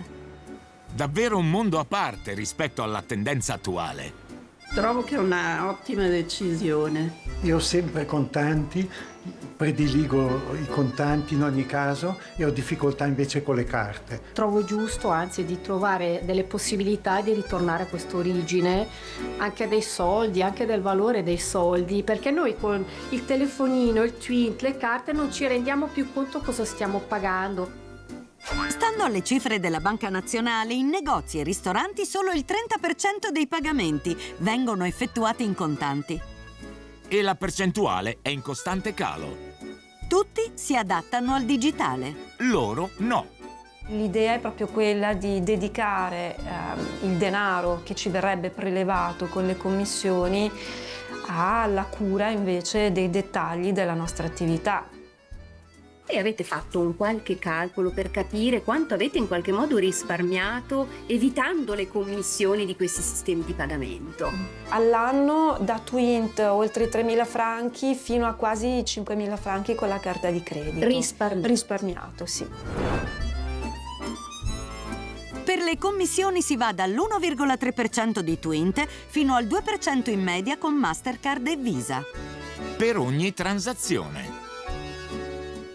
Davvero un mondo a parte rispetto alla tendenza attuale. Trovo che è una ottima decisione. Io ho sempre contanti, prediligo i contanti in ogni caso e ho difficoltà invece con le carte. Trovo giusto, anzi, di trovare delle possibilità di ritornare a quest'origine, anche dei soldi, anche del valore dei soldi, perché noi con il telefonino, il Twint, le carte non ci rendiamo più conto cosa stiamo pagando. Stando alle cifre della Banca Nazionale, in negozi e ristoranti solo il 30% dei pagamenti vengono effettuati in contanti. E la percentuale è in costante calo. Tutti si adattano al digitale. Loro no. L'idea è proprio quella di dedicare il denaro che ci verrebbe prelevato con le commissioni alla cura invece dei dettagli della nostra attività. E avete fatto un qualche calcolo per capire quanto avete in qualche modo risparmiato evitando le commissioni di questi sistemi di pagamento? All'anno da Twint oltre 3.000 franchi fino a quasi 5.000 franchi con la carta di credito. Risparmiato, sì. Per le commissioni si va dall'1,3% di Twint fino al 2% in media con Mastercard e Visa. Per ogni transazione.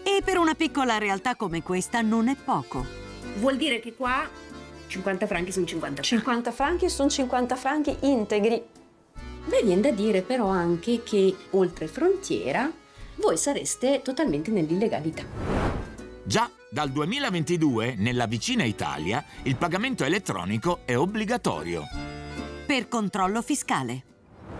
E per una piccola realtà come questa non è poco. Vuol dire che qua 50 franchi sono 50 franchi. 50 franchi sono 50 franchi integri. Beh, viene da dire però anche che oltre frontiera voi sareste totalmente nell'illegalità. Già dal 2022 nella vicina Italia il pagamento elettronico è obbligatorio. Per controllo fiscale.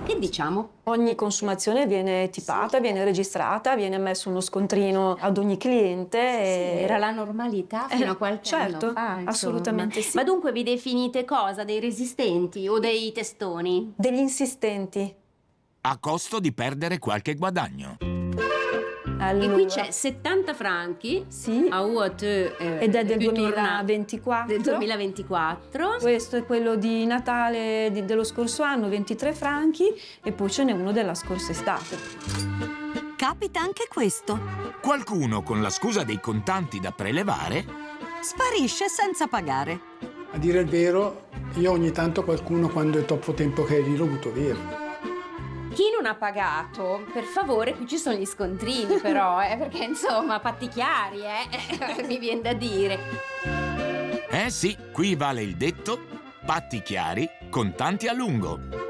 Che diciamo? Ogni consumazione viene tipata, viene registrata, viene messo uno scontrino ad ogni cliente. Sì, era la normalità fino a qualche anno fa, assolutamente sì. Ma dunque vi definite cosa? Dei resistenti o dei testoni? Degli insistenti. A costo di perdere qualche guadagno. Allora, e qui c'è 70 franchi ed è del 2024. Del 2024. Questo è quello di Natale dello scorso anno, 23 franchi, e poi ce n'è uno della scorsa estate. Capita anche questo. Qualcuno, con la scusa dei contanti da prelevare, sparisce senza pagare. A dire il vero, io ogni tanto qualcuno, quando è troppo tempo che è lì, l'ho avuto via. Chi non ha pagato, per favore, qui ci sono gli scontrini però, perché insomma, patti chiari, mi viene da dire. Sì, qui vale il detto: patti chiari, contanti a lungo.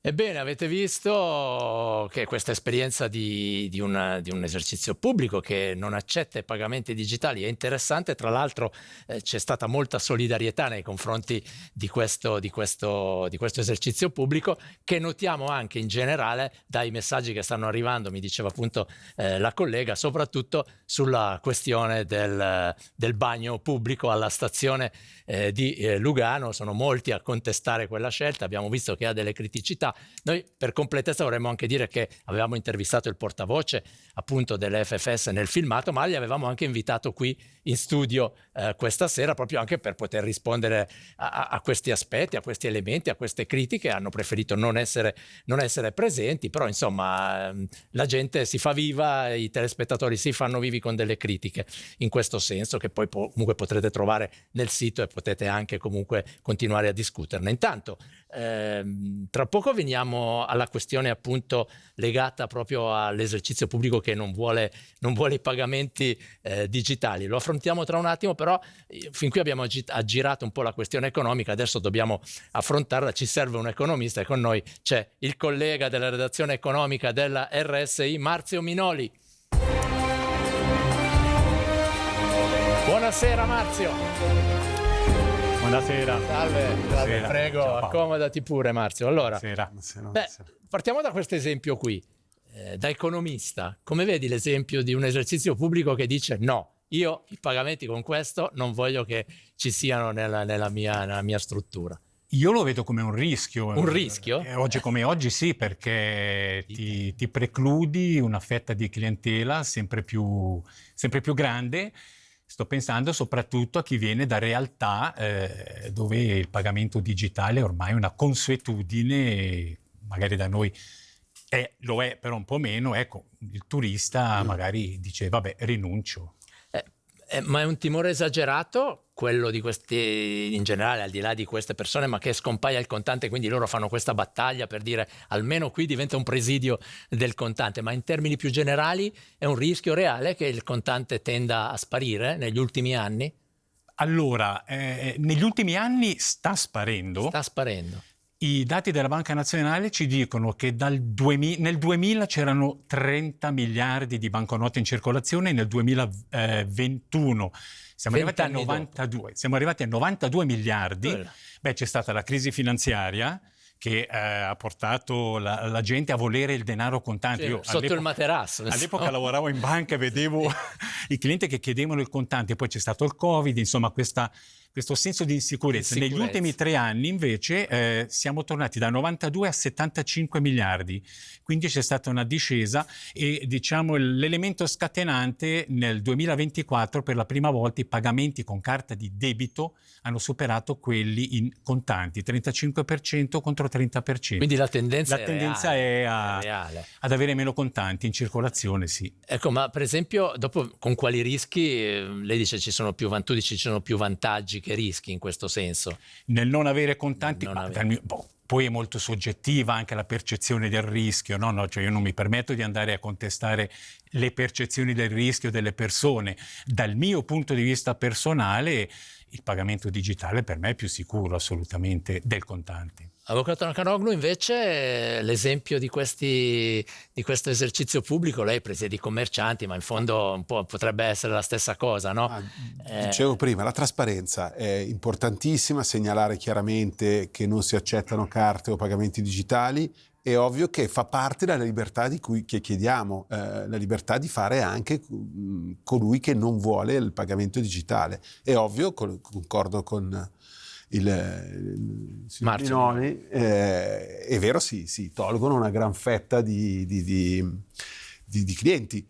Ebbene, avete visto che questa esperienza di un esercizio pubblico che non accetta i pagamenti digitali è interessante. Tra l'altro c'è stata molta solidarietà nei confronti di questo esercizio pubblico, che notiamo anche in generale dai messaggi che stanno arrivando, mi diceva appunto la collega, soprattutto sulla questione del bagno pubblico alla stazione di Lugano. Sono molti a contestare quella scelta, abbiamo visto che ha delle criticità. Noi per completezza vorremmo anche dire che avevamo intervistato il portavoce appunto dell'FFS nel filmato, ma li avevamo anche invitato qui in studio questa sera, proprio anche per poter rispondere a questi aspetti, a questi elementi, a queste critiche. Hanno preferito non essere presenti, però insomma la gente si fa viva, i telespettatori si fanno vivi con delle critiche in questo senso, che poi comunque potrete trovare nel sito e potete anche comunque continuare a discuterne. Intanto tra poco veniamo alla questione appunto legata proprio all'esercizio pubblico che non vuole i pagamenti digitali. Lo affrontiamo tra un attimo, però fin qui abbiamo aggirato un po' la questione economica, adesso dobbiamo affrontarla. Ci serve un economista e con noi c'è il collega della redazione economica della RSI, Marzio Minoli. Buonasera Marzio. Buonasera. Salve, prego, ciao, accomodati pure Marzio. Allora, buonasera. Partiamo da questo esempio qui. Da economista, come vedi l'esempio di un esercizio pubblico che dice no, io i pagamenti con questo non voglio che ci siano nella mia struttura? Io lo vedo come un rischio. Un rischio? Oggi come oggi sì, perché ti precludi una fetta di clientela sempre più grande. Sto pensando soprattutto a chi viene da realtà dove il pagamento digitale è ormai una consuetudine, magari da noi lo è però un po' meno. Ecco, il turista magari dice vabbè, rinuncio. Ma è un timore esagerato quello di questi, in generale, al di là di queste persone, ma che scompaia il contante, quindi loro fanno questa battaglia per dire almeno qui diventa un presidio del contante, ma in termini più generali è un rischio reale che il contante tenda a sparire negli ultimi anni? Allora, negli ultimi anni sta sparendo. Sta sparendo. I dati della Banca Nazionale ci dicono che nel 2000 c'erano 30 miliardi di banconote in circolazione, nel 2021 siamo arrivati a 92. Siamo arrivati a 92 miliardi. Beh, c'è stata la crisi finanziaria che ha portato la gente a volere il denaro contante. Io, sotto il materasso. All'epoca lavoravo in banca e vedevo i clienti che chiedevano il contante, poi c'è stato il Covid, insomma questo senso di insicurezza. Negli ultimi 3 anni invece siamo tornati da 92 a 75 miliardi, quindi c'è stata una discesa e diciamo l'elemento scatenante nel 2024 per la prima volta i pagamenti con carta di debito hanno superato quelli in contanti, 35% contro 30%. Quindi la tendenza è ad avere meno contanti in circolazione, sì. Ecco, ma per esempio dopo con quali rischi? Lei dice ci sono più vantaggi che rischi in questo senso? Nel non avere contanti, poi è molto soggettiva anche la percezione del rischio, no? Cioè io non mi permetto di andare a contestare le percezioni del rischio delle persone. Dal mio punto di vista personale il pagamento digitale per me è più sicuro assolutamente del contante. Avvocato Naccanoglu, invece l'esempio di questo esercizio pubblico, lei presiede i commercianti, ma in fondo un po' potrebbe essere la stessa cosa, no? Dicevo prima, la trasparenza è importantissima, segnalare chiaramente che non si accettano carte o pagamenti digitali. È ovvio che fa parte della libertà che chiediamo, la libertà di fare anche colui che non vuole il pagamento digitale. È ovvio, concordo con il signor Minoli, è vero, si tolgono una gran fetta di clienti.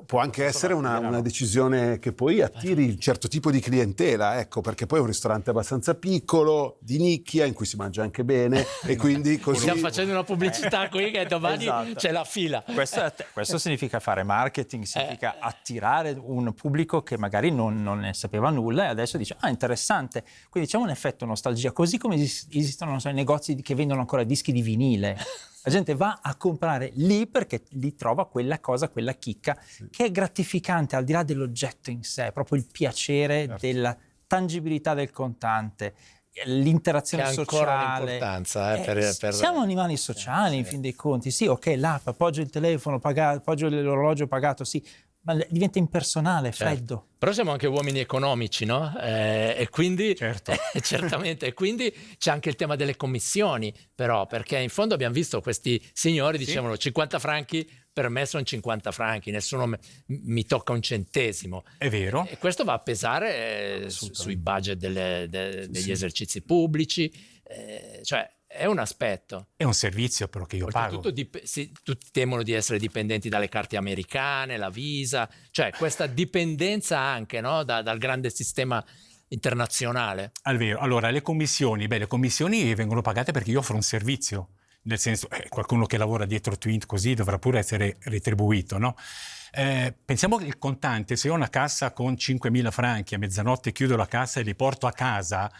Può anche essere una decisione che poi attiri un certo tipo di clientela, ecco, perché poi è un ristorante abbastanza piccolo, di nicchia, in cui si mangia anche bene e quindi così... Stiamo facendo una pubblicità qui che domani c'è la fila. Questo significa fare marketing, significa attirare un pubblico che magari non ne sapeva nulla e adesso dice interessante. Quindi c'è un effetto nostalgia, così come esistono negozi che vendono ancora dischi di vinile. La gente va a comprare lì perché lì trova quella cosa, quella chicca, che è gratificante al di là dell'oggetto in sé, proprio il piacere della tangibilità del contante, l'interazione sociale. Che ha ancora un'importanza. Siamo animali sociali, in fin dei conti. Sì, ok, l'app, appoggio il telefono, appoggio l'orologio pagato, sì, ma diventa impersonale, freddo. Però siamo anche uomini economici, no? E quindi, certamente, e quindi c'è anche il tema delle commissioni, però, perché in fondo abbiamo visto questi signori dicevano 50 franchi, per me sono 50 franchi, nessuno mi tocca un centesimo. È vero. E questo va a pesare sui budget degli esercizi pubblici, cioè è un aspetto. È un servizio però che io pago. Tutti temono di essere dipendenti dalle carte americane, la Visa, cioè questa dipendenza anche, no, dal grande sistema internazionale. Allora, le commissioni vengono pagate perché io offro un servizio, nel senso qualcuno che lavora dietro Twint così dovrà pure essere retribuito, no? Pensiamo che il contante, se ho una cassa con 5.000 franchi, a mezzanotte chiudo la cassa e li porto a casa.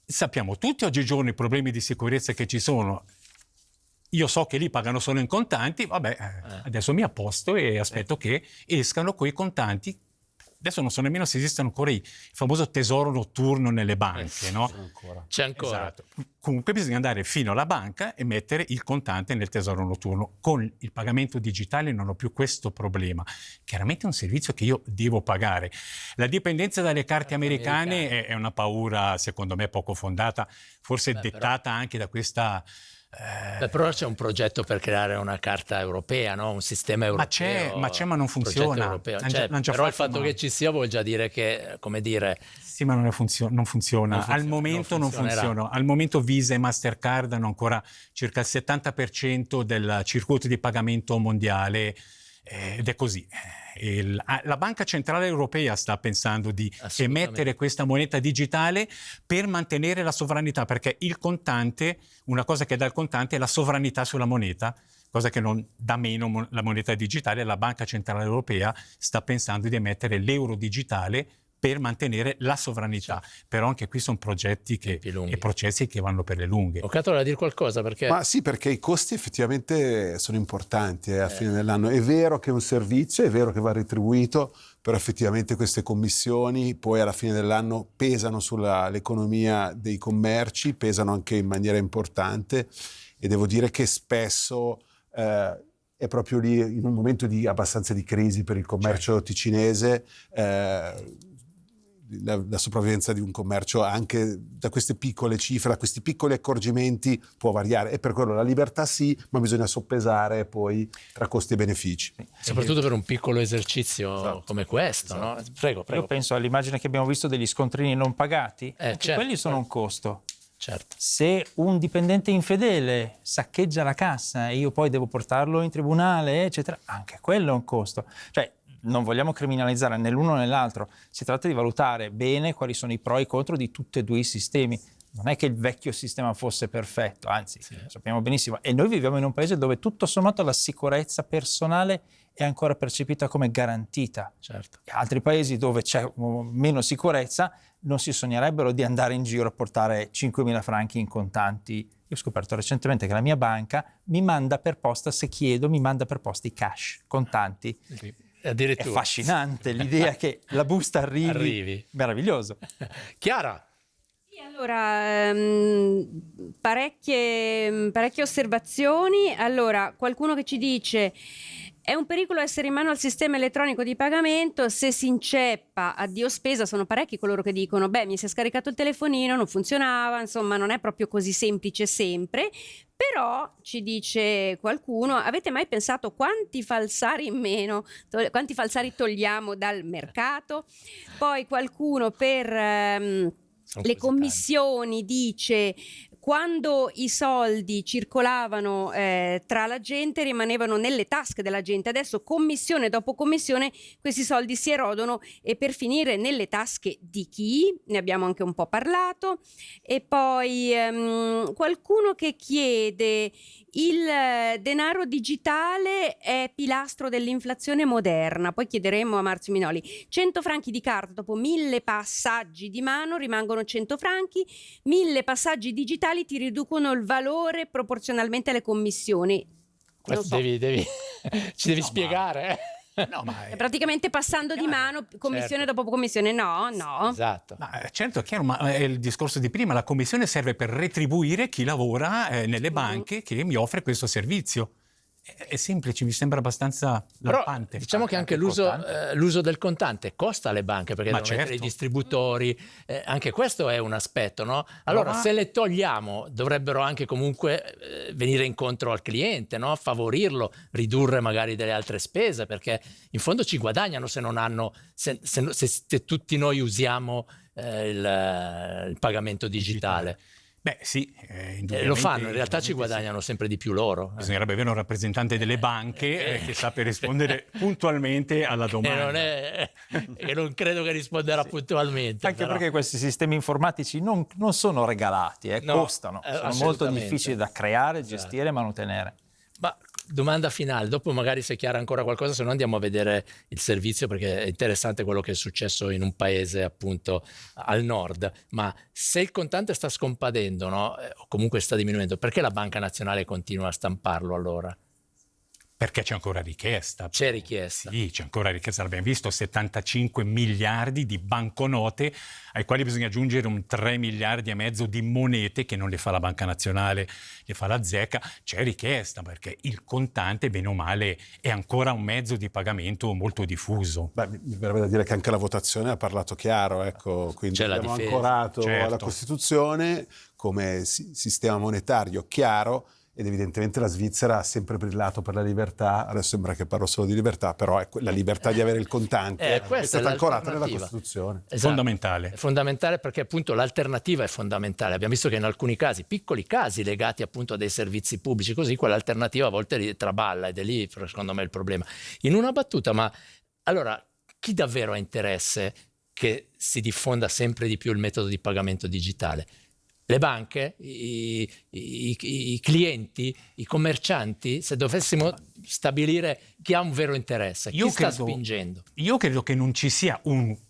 Sappiamo tutti oggigiorno i problemi di sicurezza che ci sono. Io so che lì pagano solo in contanti, adesso mi apposto e aspetto che escano quei contanti. Adesso non so nemmeno se esistono ancora il famoso tesoro notturno nelle banche, no? C'è ancora. Esatto. Comunque bisogna andare fino alla banca e mettere il contante nel tesoro notturno. Con il pagamento digitale non ho più questo problema. Chiaramente è un servizio che io devo pagare. La dipendenza dalle carte americane è una paura, secondo me, poco fondata, forse dettata anche da questa... però c'è un progetto per creare una carta europea, no? Un sistema europeo. Ma non funziona. Però il fatto che ci sia vuol già dire che, come dire... Sì, ma non funziona. Al momento non funziona. Al momento Visa e Mastercard hanno ancora circa il 70% del circuito di pagamento mondiale ed è così. La Banca Centrale Europea sta pensando di emettere questa moneta digitale per mantenere la sovranità, perché il contante, una cosa che dà il contante è la sovranità sulla moneta, cosa che non dà meno la moneta digitale. La Banca Centrale Europea sta pensando di emettere l'euro digitale per mantenere la sovranità, però anche qui sono progetti e processi che vanno per le lunghe. Avvocato, vuole dire qualcosa? Ma sì, perché i costi effettivamente sono importanti a fine dell'anno. È vero che è un servizio, è vero che va retribuito, però effettivamente queste commissioni poi alla fine dell'anno pesano sull'economia dei commerci, pesano anche in maniera importante e devo dire che spesso... è proprio lì, in un momento abbastanza di crisi per il commercio ticinese, la sopravvivenza di un commercio anche da queste piccole cifre, da questi piccoli accorgimenti può variare, e per quello la libertà sì, ma bisogna soppesare poi tra costi e benefici. Soprattutto per un piccolo esercizio come questo, no? Prego. Io penso all'immagine che abbiamo visto degli scontrini non pagati, quelli sono un costo. Certo. Se un dipendente infedele saccheggia la cassa e io poi devo portarlo in tribunale, eccetera, anche quello è un costo. Cioè, non vogliamo criminalizzare né l'uno né l'altro, si tratta di valutare bene quali sono i pro e i contro di tutti e due i sistemi. Non è che il vecchio sistema fosse perfetto, anzi, sappiamo benissimo. E noi viviamo in un paese dove tutto sommato la sicurezza personale è ancora percepita come garantita. Certo. Altri paesi dove c'è meno sicurezza non si sognerebbero di andare in giro a portare 5.000 franchi in contanti. Io ho scoperto recentemente che la mia banca mi manda per posta, se chiedo, mi manda per posta i cash, contanti. Sì. È affascinante l'idea che la busta arrivi. Meraviglioso. Chiara? Allora, parecchie osservazioni. Allora, qualcuno che ci dice: è un pericolo essere in mano al sistema elettronico di pagamento, se si inceppa, addio spesa. Sono parecchi coloro che dicono: beh, mi si è scaricato il telefonino, non funzionava, insomma non è proprio così semplice sempre. Però, ci dice qualcuno, avete mai pensato quanti falsari in meno, quanti falsari togliamo dal mercato? Poi qualcuno per le commissioni, dice quando i soldi circolavano tra la gente rimanevano nelle tasche della gente, adesso commissione dopo commissione questi soldi si erodono e per finire nelle tasche di chi? Ne abbiamo anche un po' parlato. E poi qualcuno che chiede: il denaro digitale è pilastro dell'inflazione moderna. Poi chiederemo a Marzio Minoli: 100 franchi di carta dopo 1000 passaggi di mano rimangono 100 franchi, 1000 passaggi digitali ti riducono il valore proporzionalmente alle commissioni. Questo ci devi spiegare. No, ma praticamente passando di mano commissione dopo commissione, no. Esatto. Ma certo, è chiaro, ma è il discorso di prima, la commissione serve per retribuire chi lavora nelle banche che mi offre questo servizio. È semplice, mi sembra abbastanza lampante. Però diciamo che anche l'uso del contante costa alle banche, perché devono mettere i distributori, anche questo è un aspetto, no? Allora se le togliamo dovrebbero anche comunque venire incontro al cliente, no? Favorirlo, ridurre magari delle altre spese, perché in fondo ci guadagnano se non hanno, se tutti noi usiamo il pagamento digitale. Beh sì, lo fanno, in realtà ci guadagnano sempre di più loro. Bisognerebbe avere un rappresentante delle banche che sappia rispondere puntualmente alla domanda. E non credo che risponderà puntualmente. Anche perché questi sistemi informatici non sono regalati, costano, sono molto difficili da creare, gestire e mantenere. Ma domanda finale, dopo magari se Chiara ancora qualcosa, se no andiamo a vedere il servizio, perché è interessante quello che è successo in un paese appunto al nord. Ma se il contante sta scomparendo, no? O comunque sta diminuendo, perché la Banca Nazionale continua a stamparlo allora? Perché c'è ancora richiesta. C'è richiesta. Sì, c'è ancora richiesta. L'abbiamo visto, 75 miliardi di banconote, ai quali bisogna aggiungere un 3 miliardi e mezzo di monete, che non le fa la Banca Nazionale, le fa la Zecca. C'è richiesta, perché il contante, bene o male, è ancora un mezzo di pagamento molto diffuso. Beh, mi verrebbe da dire che anche la votazione ha parlato chiaro, ecco, quindi abbiamo ancorato alla Costituzione come sistema monetario chiaro. Ed evidentemente la Svizzera ha sempre brillato per la libertà, adesso sembra che parlo solo di libertà, però la libertà di avere il contante è stata ancorata nella Costituzione. Esatto. Fondamentale. È fondamentale, perché appunto l'alternativa è fondamentale. Abbiamo visto che in alcuni casi, piccoli casi legati appunto a dei servizi pubblici, così quell'alternativa a volte traballa, ed è lì secondo me il problema. In una battuta, ma allora chi davvero ha interesse che si diffonda sempre di più il metodo di pagamento digitale? Le banche, i clienti, i commercianti? Se dovessimo stabilire chi ha un vero interesse, chi sta spingendo? Io credo che non ci sia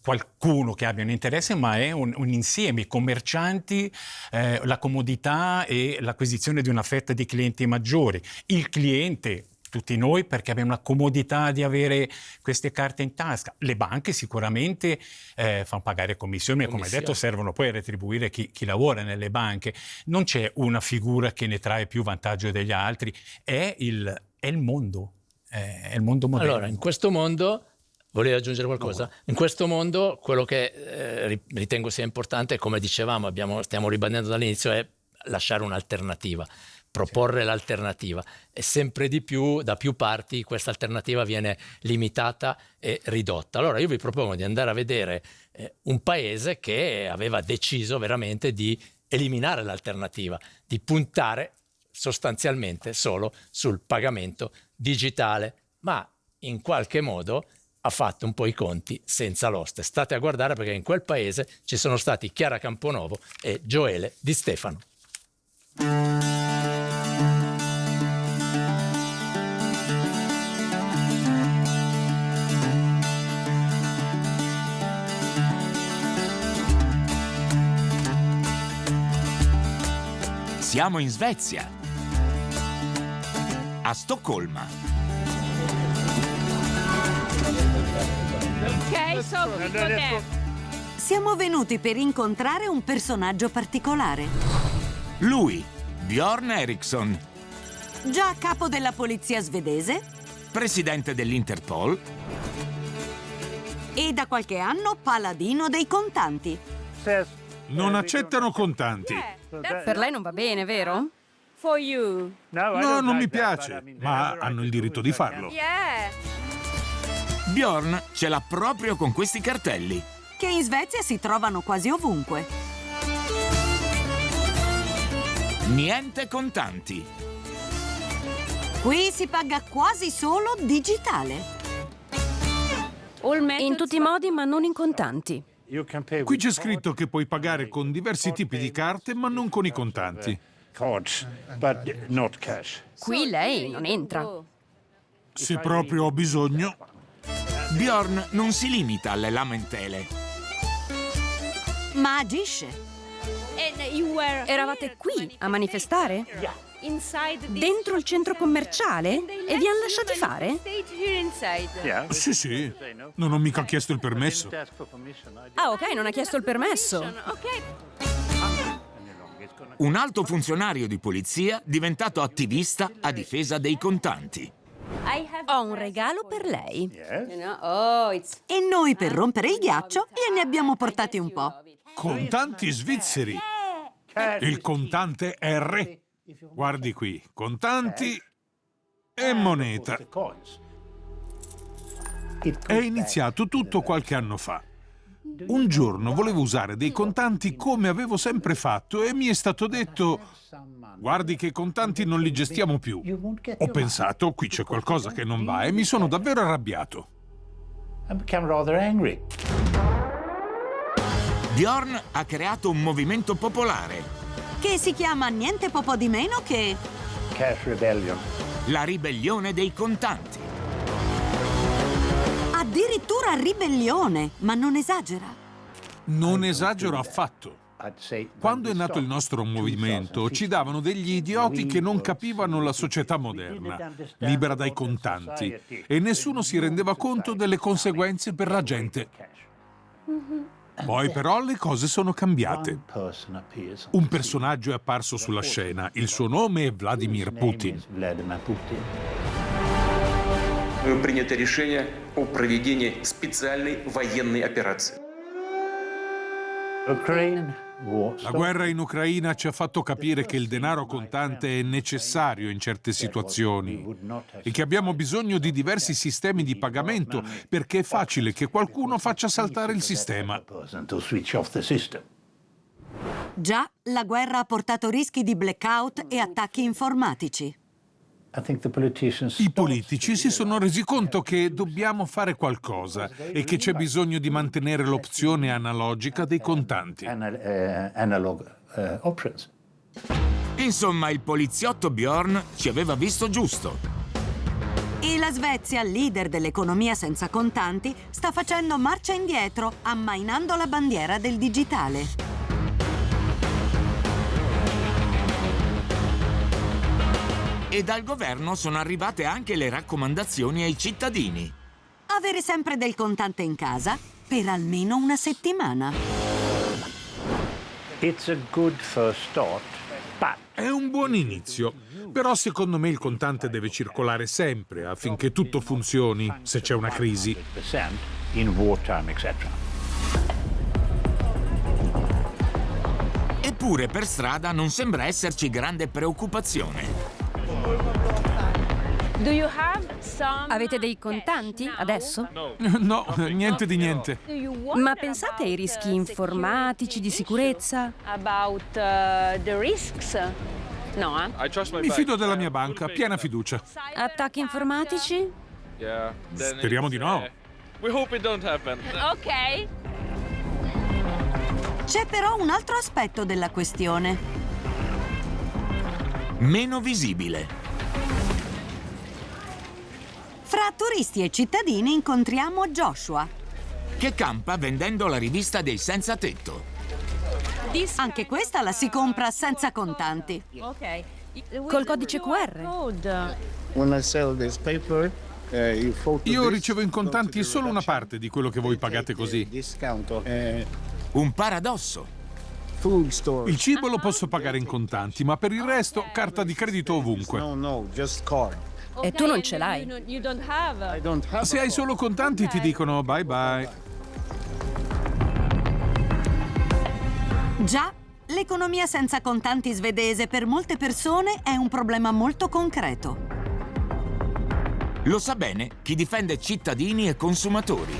qualcuno che abbia un interesse, ma è un insieme, i commercianti, la comodità e l'acquisizione di una fetta di clienti maggiori, il cliente, tutti noi, perché abbiamo la comodità di avere queste carte in tasca. Le banche sicuramente fanno pagare commissioni, come hai detto servono poi a retribuire chi lavora nelle banche. Non c'è una figura che ne trae più vantaggio degli altri, è il mondo, è il mondo moderno. Allora, in questo mondo, volevi aggiungere qualcosa? In questo mondo quello che ritengo sia importante, come dicevamo, stiamo ribadendo dall'inizio, è lasciare un'alternativa. Proporre l'alternativa, e sempre di più da più parti questa alternativa viene limitata e ridotta. Allora io vi propongo di andare a vedere un paese che aveva deciso veramente di eliminare l'alternativa, di puntare sostanzialmente solo sul pagamento digitale, ma in qualche modo ha fatto un po' i conti senza l'oste. State a guardare, perché in quel paese ci sono stati Chiara Camponovo e Gioele Di Stefano. Siamo in Svezia, a Stoccolma. Ok, so qui te. Siamo venuti per incontrare un personaggio particolare. Lui, Bjorn Eriksson, Già capo della polizia svedese presidente dell'Interpol e da qualche anno paladino dei contanti. Non accettano contanti. Per lei non va bene, vero? For you. No, non mi piace, ma hanno il diritto di farlo. Bjorn ce l'ha proprio con questi cartelli. Che in Svezia si trovano quasi ovunque. Niente contanti. Qui si paga quasi solo digitale. In tutti i modi, ma non in contanti. Qui c'è scritto che puoi pagare con diversi tipi di carte, ma non con i contanti. Qui lei non entra. Se proprio ho bisogno. Bjorn non si limita alle lamentele. Ma agisce. Eravate qui a manifestare? Dentro il centro commerciale? E vi hanno lasciati fare? Sì. Non ho mica chiesto il permesso. Ah, ok, non ha chiesto il permesso. Un alto funzionario di polizia diventato attivista a difesa dei contanti. Ho un regalo per lei. E noi, per rompere il ghiaccio, gliene abbiamo portati un po'. Contanti svizzeri. Il contante è re. Guardi qui, contanti e moneta. È iniziato tutto qualche anno fa. Un giorno volevo usare dei contanti come avevo sempre fatto e mi è stato detto: guardi che i contanti non li gestiamo più. Ho pensato, qui c'è qualcosa che non va, e mi sono davvero arrabbiato. Bjorn ha creato un movimento popolare che si chiama niente po' di meno che Cash Rebellion. La ribellione dei contanti. Addirittura ribellione, ma non esagera. Non esagero affatto. Quando è nato il nostro movimento, ci davano degli idioti che non capivano la società moderna, libera dai contanti, e nessuno si rendeva conto delle conseguenze per la gente. Poi però le cose sono cambiate. Un personaggio è apparso sulla scena, il suo nome è Vladimir Putin. Принято решение о проведении специальной военной операции. La guerra in Ucraina ci ha fatto capire che il denaro contante è necessario in certe situazioni e che abbiamo bisogno di diversi sistemi di pagamento perché è facile che qualcuno faccia saltare il sistema. Già, la guerra ha portato rischi di blackout e attacchi informatici. I politici si sono resi conto che dobbiamo fare qualcosa e che c'è bisogno di mantenere l'opzione analogica dei contanti. Insomma, il poliziotto Bjorn ci aveva visto giusto. E la Svezia, leader dell'economia senza contanti, sta facendo marcia indietro, ammainando la bandiera del digitale. E dal governo sono arrivate anche le raccomandazioni ai cittadini. Avere sempre del contante in casa per almeno una settimana. È un buon inizio, però secondo me il contante deve circolare sempre affinché tutto funzioni se c'è una crisi. Eppure per strada non sembra esserci grande preoccupazione. Avete dei contanti adesso? No, niente di niente. Ma pensate ai rischi informatici, di sicurezza? Mi fido della mia banca, piena fiducia. Attacchi informatici? Speriamo di no. Ok. C'è però un altro aspetto della questione. Meno visibile. Fra turisti e cittadini incontriamo Joshua, che campa vendendo la rivista dei senza tetto. Anche questa la si compra senza contanti. Col codice QR. Io ricevo in contanti solo una parte di quello che voi pagate così. Un paradosso. Il cibo lo posso pagare in contanti, ma per il resto carta di credito ovunque. E tu non ce l'hai. Se hai solo contanti ti dicono bye bye. Già, l'economia senza contanti svedese per molte persone è un problema molto concreto. Lo sa bene chi difende cittadini e consumatori.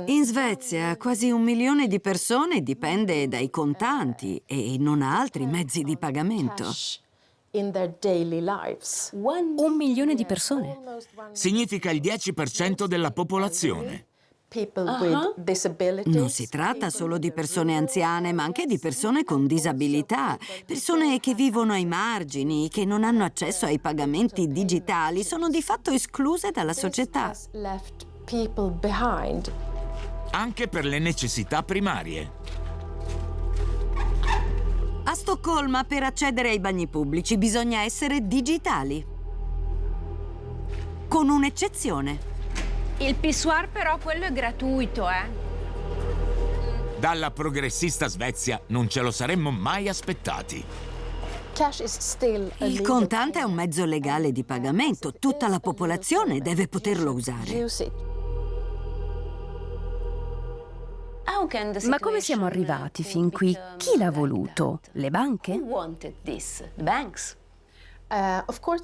In Svezia quasi 1 milione di persone dipende dai contanti e non ha altri mezzi di pagamento. 1 milione di persone. Significa il 10% della popolazione. Non si tratta solo di persone anziane, ma anche di persone con disabilità, persone che vivono ai margini, che non hanno accesso ai pagamenti digitali, sono di fatto escluse dalla società. Anche per le necessità primarie. A Stoccolma, per accedere ai bagni pubblici, bisogna essere digitali. Con un'eccezione. Il pissoir però quello è gratuito, Dalla progressista Svezia non ce lo saremmo mai aspettati. Il contante è un mezzo legale di pagamento. Tutta la popolazione deve poterlo usare. Ma come siamo arrivati fin qui? Chi l'ha voluto? Le banche?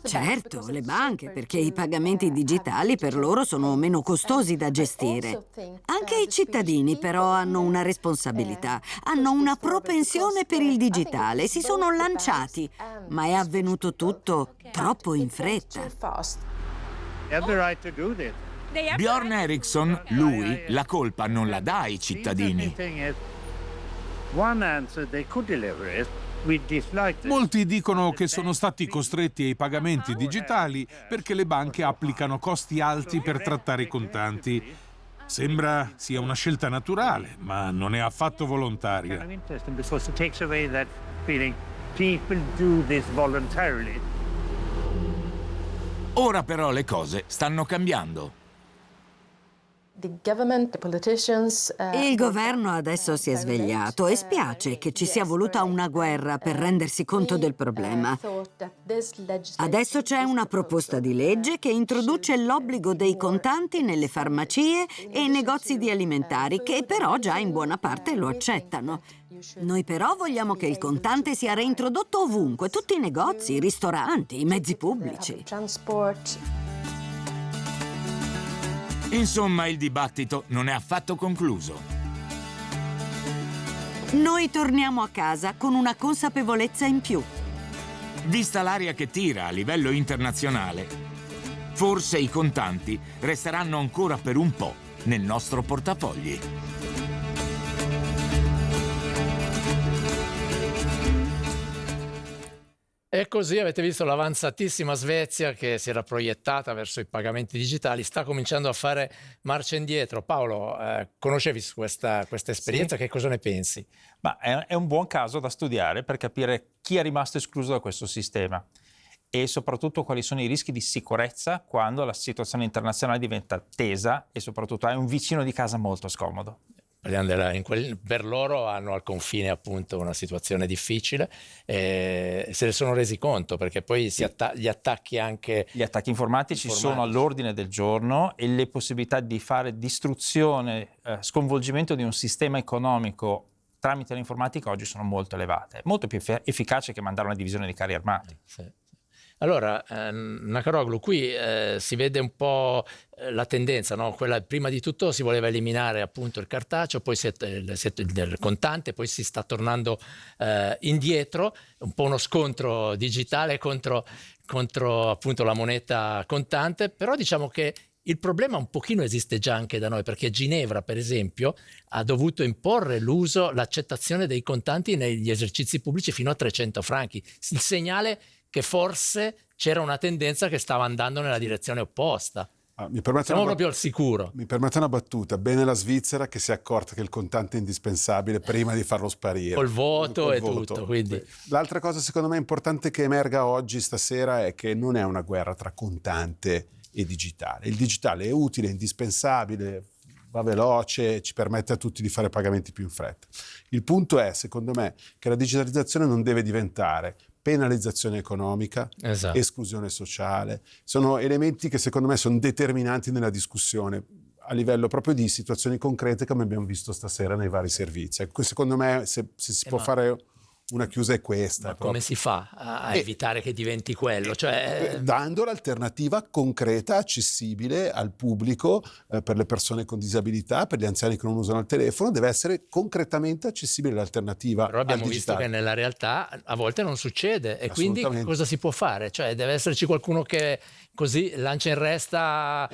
Certo, le banche, perché i pagamenti digitali per loro sono meno costosi da gestire. Anche i cittadini però hanno una responsabilità, hanno una propensione per il digitale, si sono lanciati, ma è avvenuto tutto troppo in fretta. Bjorn Eriksson, lui, la colpa non la dà ai cittadini. Molti dicono che sono stati costretti ai pagamenti digitali perché le banche applicano costi alti per trattare i contanti. Sembra sia una scelta naturale, ma non è affatto volontaria. Ora però le cose stanno cambiando. Il governo adesso si è svegliato e spiace che ci sia voluta una guerra per rendersi conto del problema. Adesso c'è una proposta di legge che introduce l'obbligo dei contanti nelle farmacie e i negozi di alimentari, che però già in buona parte lo accettano. Noi però vogliamo che il contante sia reintrodotto ovunque, tutti i negozi, i ristoranti, i mezzi pubblici. Insomma, il dibattito non è affatto concluso. Noi torniamo a casa con una consapevolezza in più. Vista l'aria che tira a livello internazionale, forse i contanti resteranno ancora per un po' nel nostro portafogli. E così avete visto l'avanzatissima Svezia che si era proiettata verso i pagamenti digitali, sta cominciando a fare marcia indietro. Paolo, conoscevi questa esperienza? Sì. Che cosa ne pensi? Ma è un buon caso da studiare per capire chi è rimasto escluso da questo sistema e soprattutto quali sono i rischi di sicurezza quando la situazione internazionale diventa tesa e soprattutto hai un vicino di casa molto scomodo. Per loro hanno al confine appunto una situazione difficile, se ne sono resi conto perché poi gli attacchi informatici sono all'ordine del giorno e le possibilità di fare distruzione, sconvolgimento di un sistema economico tramite l'informatica oggi sono molto elevate, molto più efficace che mandare una divisione di carri armati. Sì. Allora, Nakaroglu, qui si vede un po' la tendenza, no? Quella, prima di tutto si voleva eliminare appunto il cartaceo, poi il contante, poi si sta tornando indietro, un po' uno scontro digitale contro appunto la moneta contante, però diciamo che il problema un pochino esiste già anche da noi, perché Ginevra, per esempio, ha dovuto imporre l'accettazione dei contanti negli esercizi pubblici fino a 300 franchi, il segnale che forse c'era una tendenza che stava andando nella direzione opposta. Siamo proprio al sicuro. Mi permette una battuta. Bene la Svizzera che si è accorta che il contante è indispensabile prima di farlo sparire. Col voto e tutto. Quindi. L'altra cosa secondo me importante che emerga oggi, stasera, è che non è una guerra tra contante e digitale. Il digitale è utile, è indispensabile, va veloce, ci permette a tutti di fare pagamenti più in fretta. Il punto è, secondo me, che la digitalizzazione non deve diventare penalizzazione economica, esatto, esclusione sociale. Sono elementi che secondo me sono determinanti nella discussione a livello proprio di situazioni concrete come abbiamo visto stasera nei vari servizi. Secondo me se si può fare una chiusa è questa. Ma come si fa a evitare che diventi quello? Dando l'alternativa concreta, accessibile al pubblico, per le persone con disabilità, per gli anziani che non usano il telefono, deve essere concretamente accessibile l'alternativa. Però abbiamo al visto digitale. che nella realtà a volte non succede, e quindi cosa si può fare? Cioè deve esserci qualcuno che così lancia in resta.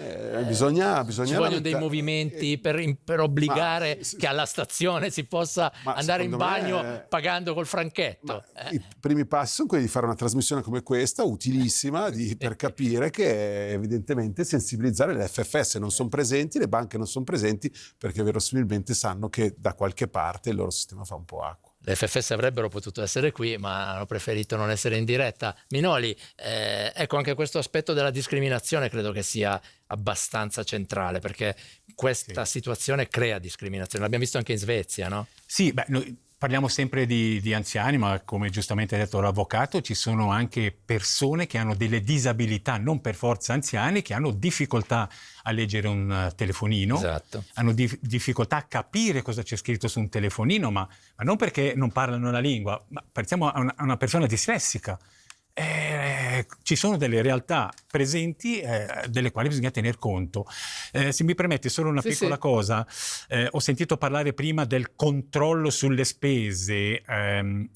Bisogna ci vogliono dei movimenti per obbligare che alla stazione si possa andare in bagno pagando col franchetto. I primi passi sono quelli di fare una trasmissione come questa, utilissima, per capire che evidentemente sensibilizzare le FFS non sono presenti, le banche non sono presenti, perché verosimilmente sanno che da qualche parte il loro sistema fa un po' acqua. Le FFS avrebbero potuto essere qui, ma hanno preferito non essere in diretta. Minoli, ecco, anche questo aspetto della discriminazione credo che sia abbastanza centrale, perché questa situazione crea discriminazione. L'abbiamo visto anche in Svezia, no? Sì, noi parliamo sempre di anziani, ma come giustamente ha detto l'avvocato, ci sono anche persone che hanno delle disabilità, non per forza anziani, che hanno difficoltà a leggere un telefonino, hanno difficoltà a capire cosa c'è scritto su un telefonino, ma non perché non parlano la lingua, ma pensiamo a una persona dislessica. Ci sono delle realtà presenti delle quali bisogna tener conto. Se mi permette solo una piccola cosa, ho sentito parlare prima del controllo sulle spese.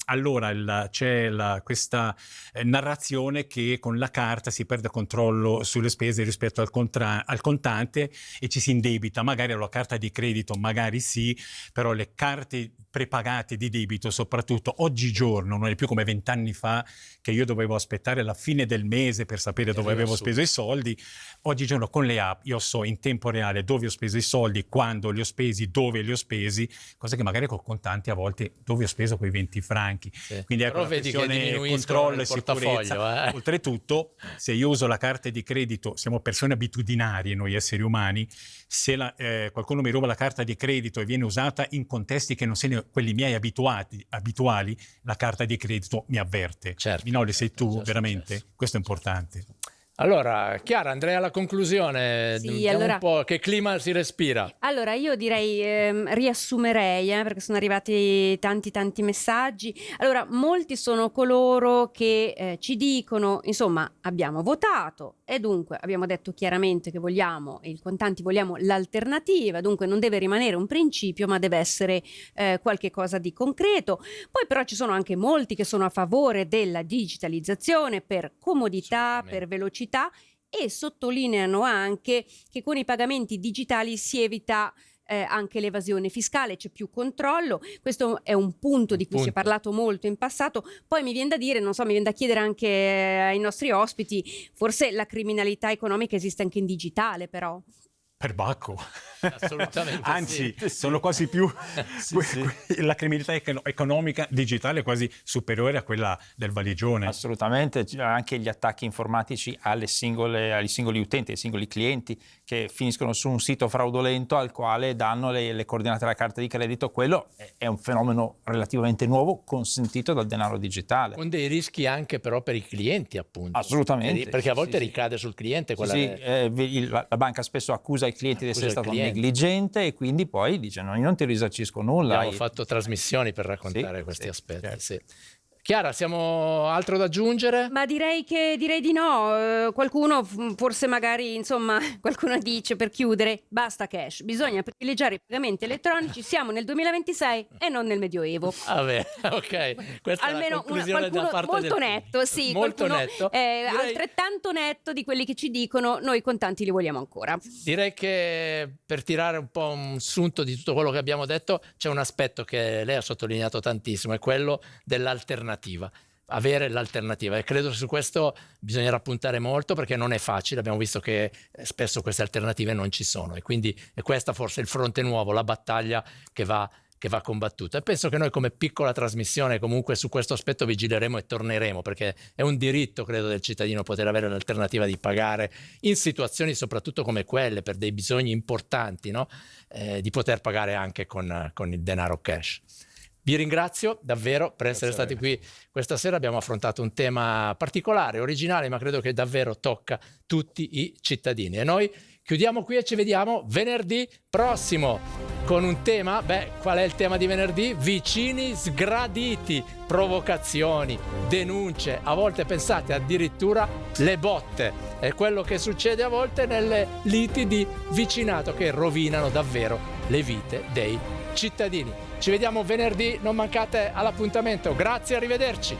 Allora c'è questa narrazione che con la carta si perde controllo sulle spese rispetto al contante e ci si indebita, magari la carta di credito magari sì, però le carte prepagate di debito, soprattutto oggigiorno, non è più come 20 anni fa che io dovevo aspettare la fine del mese per sapere dove avevo speso i soldi. Oggigiorno con le app io so in tempo reale dove ho speso i soldi, quando li ho spesi, dove li ho spesi, cosa che magari col contante a volte dove ho speso quei 20 franchi. Quindi ecco, però la questione controllo e sicurezza. Oltretutto, se io uso la carta di credito, siamo persone abitudinarie noi esseri umani, se qualcuno mi ruba la carta di credito e viene usata in contesti che non siano quelli miei abituali, la carta di credito mi avverte. Minoli, sei tu veramente? Questo è importante. Allora, Chiara, andrei alla conclusione. Sì, allora, un po' che clima si respira. Allora, io direi, riassumerei, perché sono arrivati tanti messaggi. Allora, molti sono coloro che ci dicono, insomma, abbiamo votato e dunque abbiamo detto chiaramente che vogliamo, i contanti vogliamo l'alternativa, dunque non deve rimanere un principio, ma deve essere qualche cosa di concreto. Poi però ci sono anche molti che sono a favore della digitalizzazione per comodità, per velocità, e sottolineano anche che con i pagamenti digitali si evita anche l'evasione fiscale, c'è più controllo. Questo è un punto di cui si è parlato molto in passato. Poi mi viene da dire, non so, mi viene da chiedere anche ai nostri ospiti, forse la criminalità economica esiste anche in digitale, però. Perbacco. Assolutamente. Anzi, sono quasi più la criminalità economica digitale è quasi superiore a quella del valigione. Assolutamente, anche gli attacchi informatici agli singoli utenti, ai singoli clienti che finiscono su un sito fraudolento al quale danno le coordinate della carta di credito. Quello è un fenomeno relativamente nuovo, consentito dal denaro digitale. Con dei rischi anche però per i clienti, appunto. Assolutamente. Perché a volte ricade sul cliente. La banca spesso accusa i clienti di essere stato negligente e quindi poi dice no, io non ti risarcisco nulla. Abbiamo fatto trasmissioni per raccontare questi aspetti. Sì. Chiara, siamo altro da aggiungere? Ma direi di no. Qualcuno, forse magari, insomma, qualcuno dice per chiudere, basta cash, bisogna privilegiare i pagamenti elettronici, siamo nel 2026 e non nel Medioevo. Vabbè, ok. Questa almeno è la conclusione da parte molto netto, sì, molto netto. Altrettanto netto di quelli che ci dicono noi contanti li vogliamo ancora. Direi che per tirare un po' un sunto di tutto quello che abbiamo detto c'è un aspetto che lei ha sottolineato tantissimo, è quello dell'alternativa. Avere l'alternativa, e credo che su questo bisognerà puntare molto, perché non è facile. Abbiamo visto che spesso queste alternative non ci sono, e quindi è questa forse il fronte nuovo, la battaglia che va combattuta. E penso che noi come piccola trasmissione comunque su questo aspetto vigileremo e torneremo, perché è un diritto, credo, del cittadino poter avere l'alternativa di pagare in situazioni soprattutto come quelle, per dei bisogni importanti, no? Di poter pagare anche con il denaro cash. Vi ringrazio davvero per essere stati qui questa sera. Abbiamo affrontato un tema particolare, originale, ma credo che davvero tocca tutti i cittadini. E noi chiudiamo qui e ci vediamo venerdì prossimo. con un tema, qual è il tema di venerdì? Vicini sgraditi, provocazioni, denunce, a volte pensate addirittura le botte. È quello che succede a volte nelle liti di vicinato che rovinano davvero le vite dei cittadini. Ci vediamo venerdì, non mancate all'appuntamento. Grazie, arrivederci.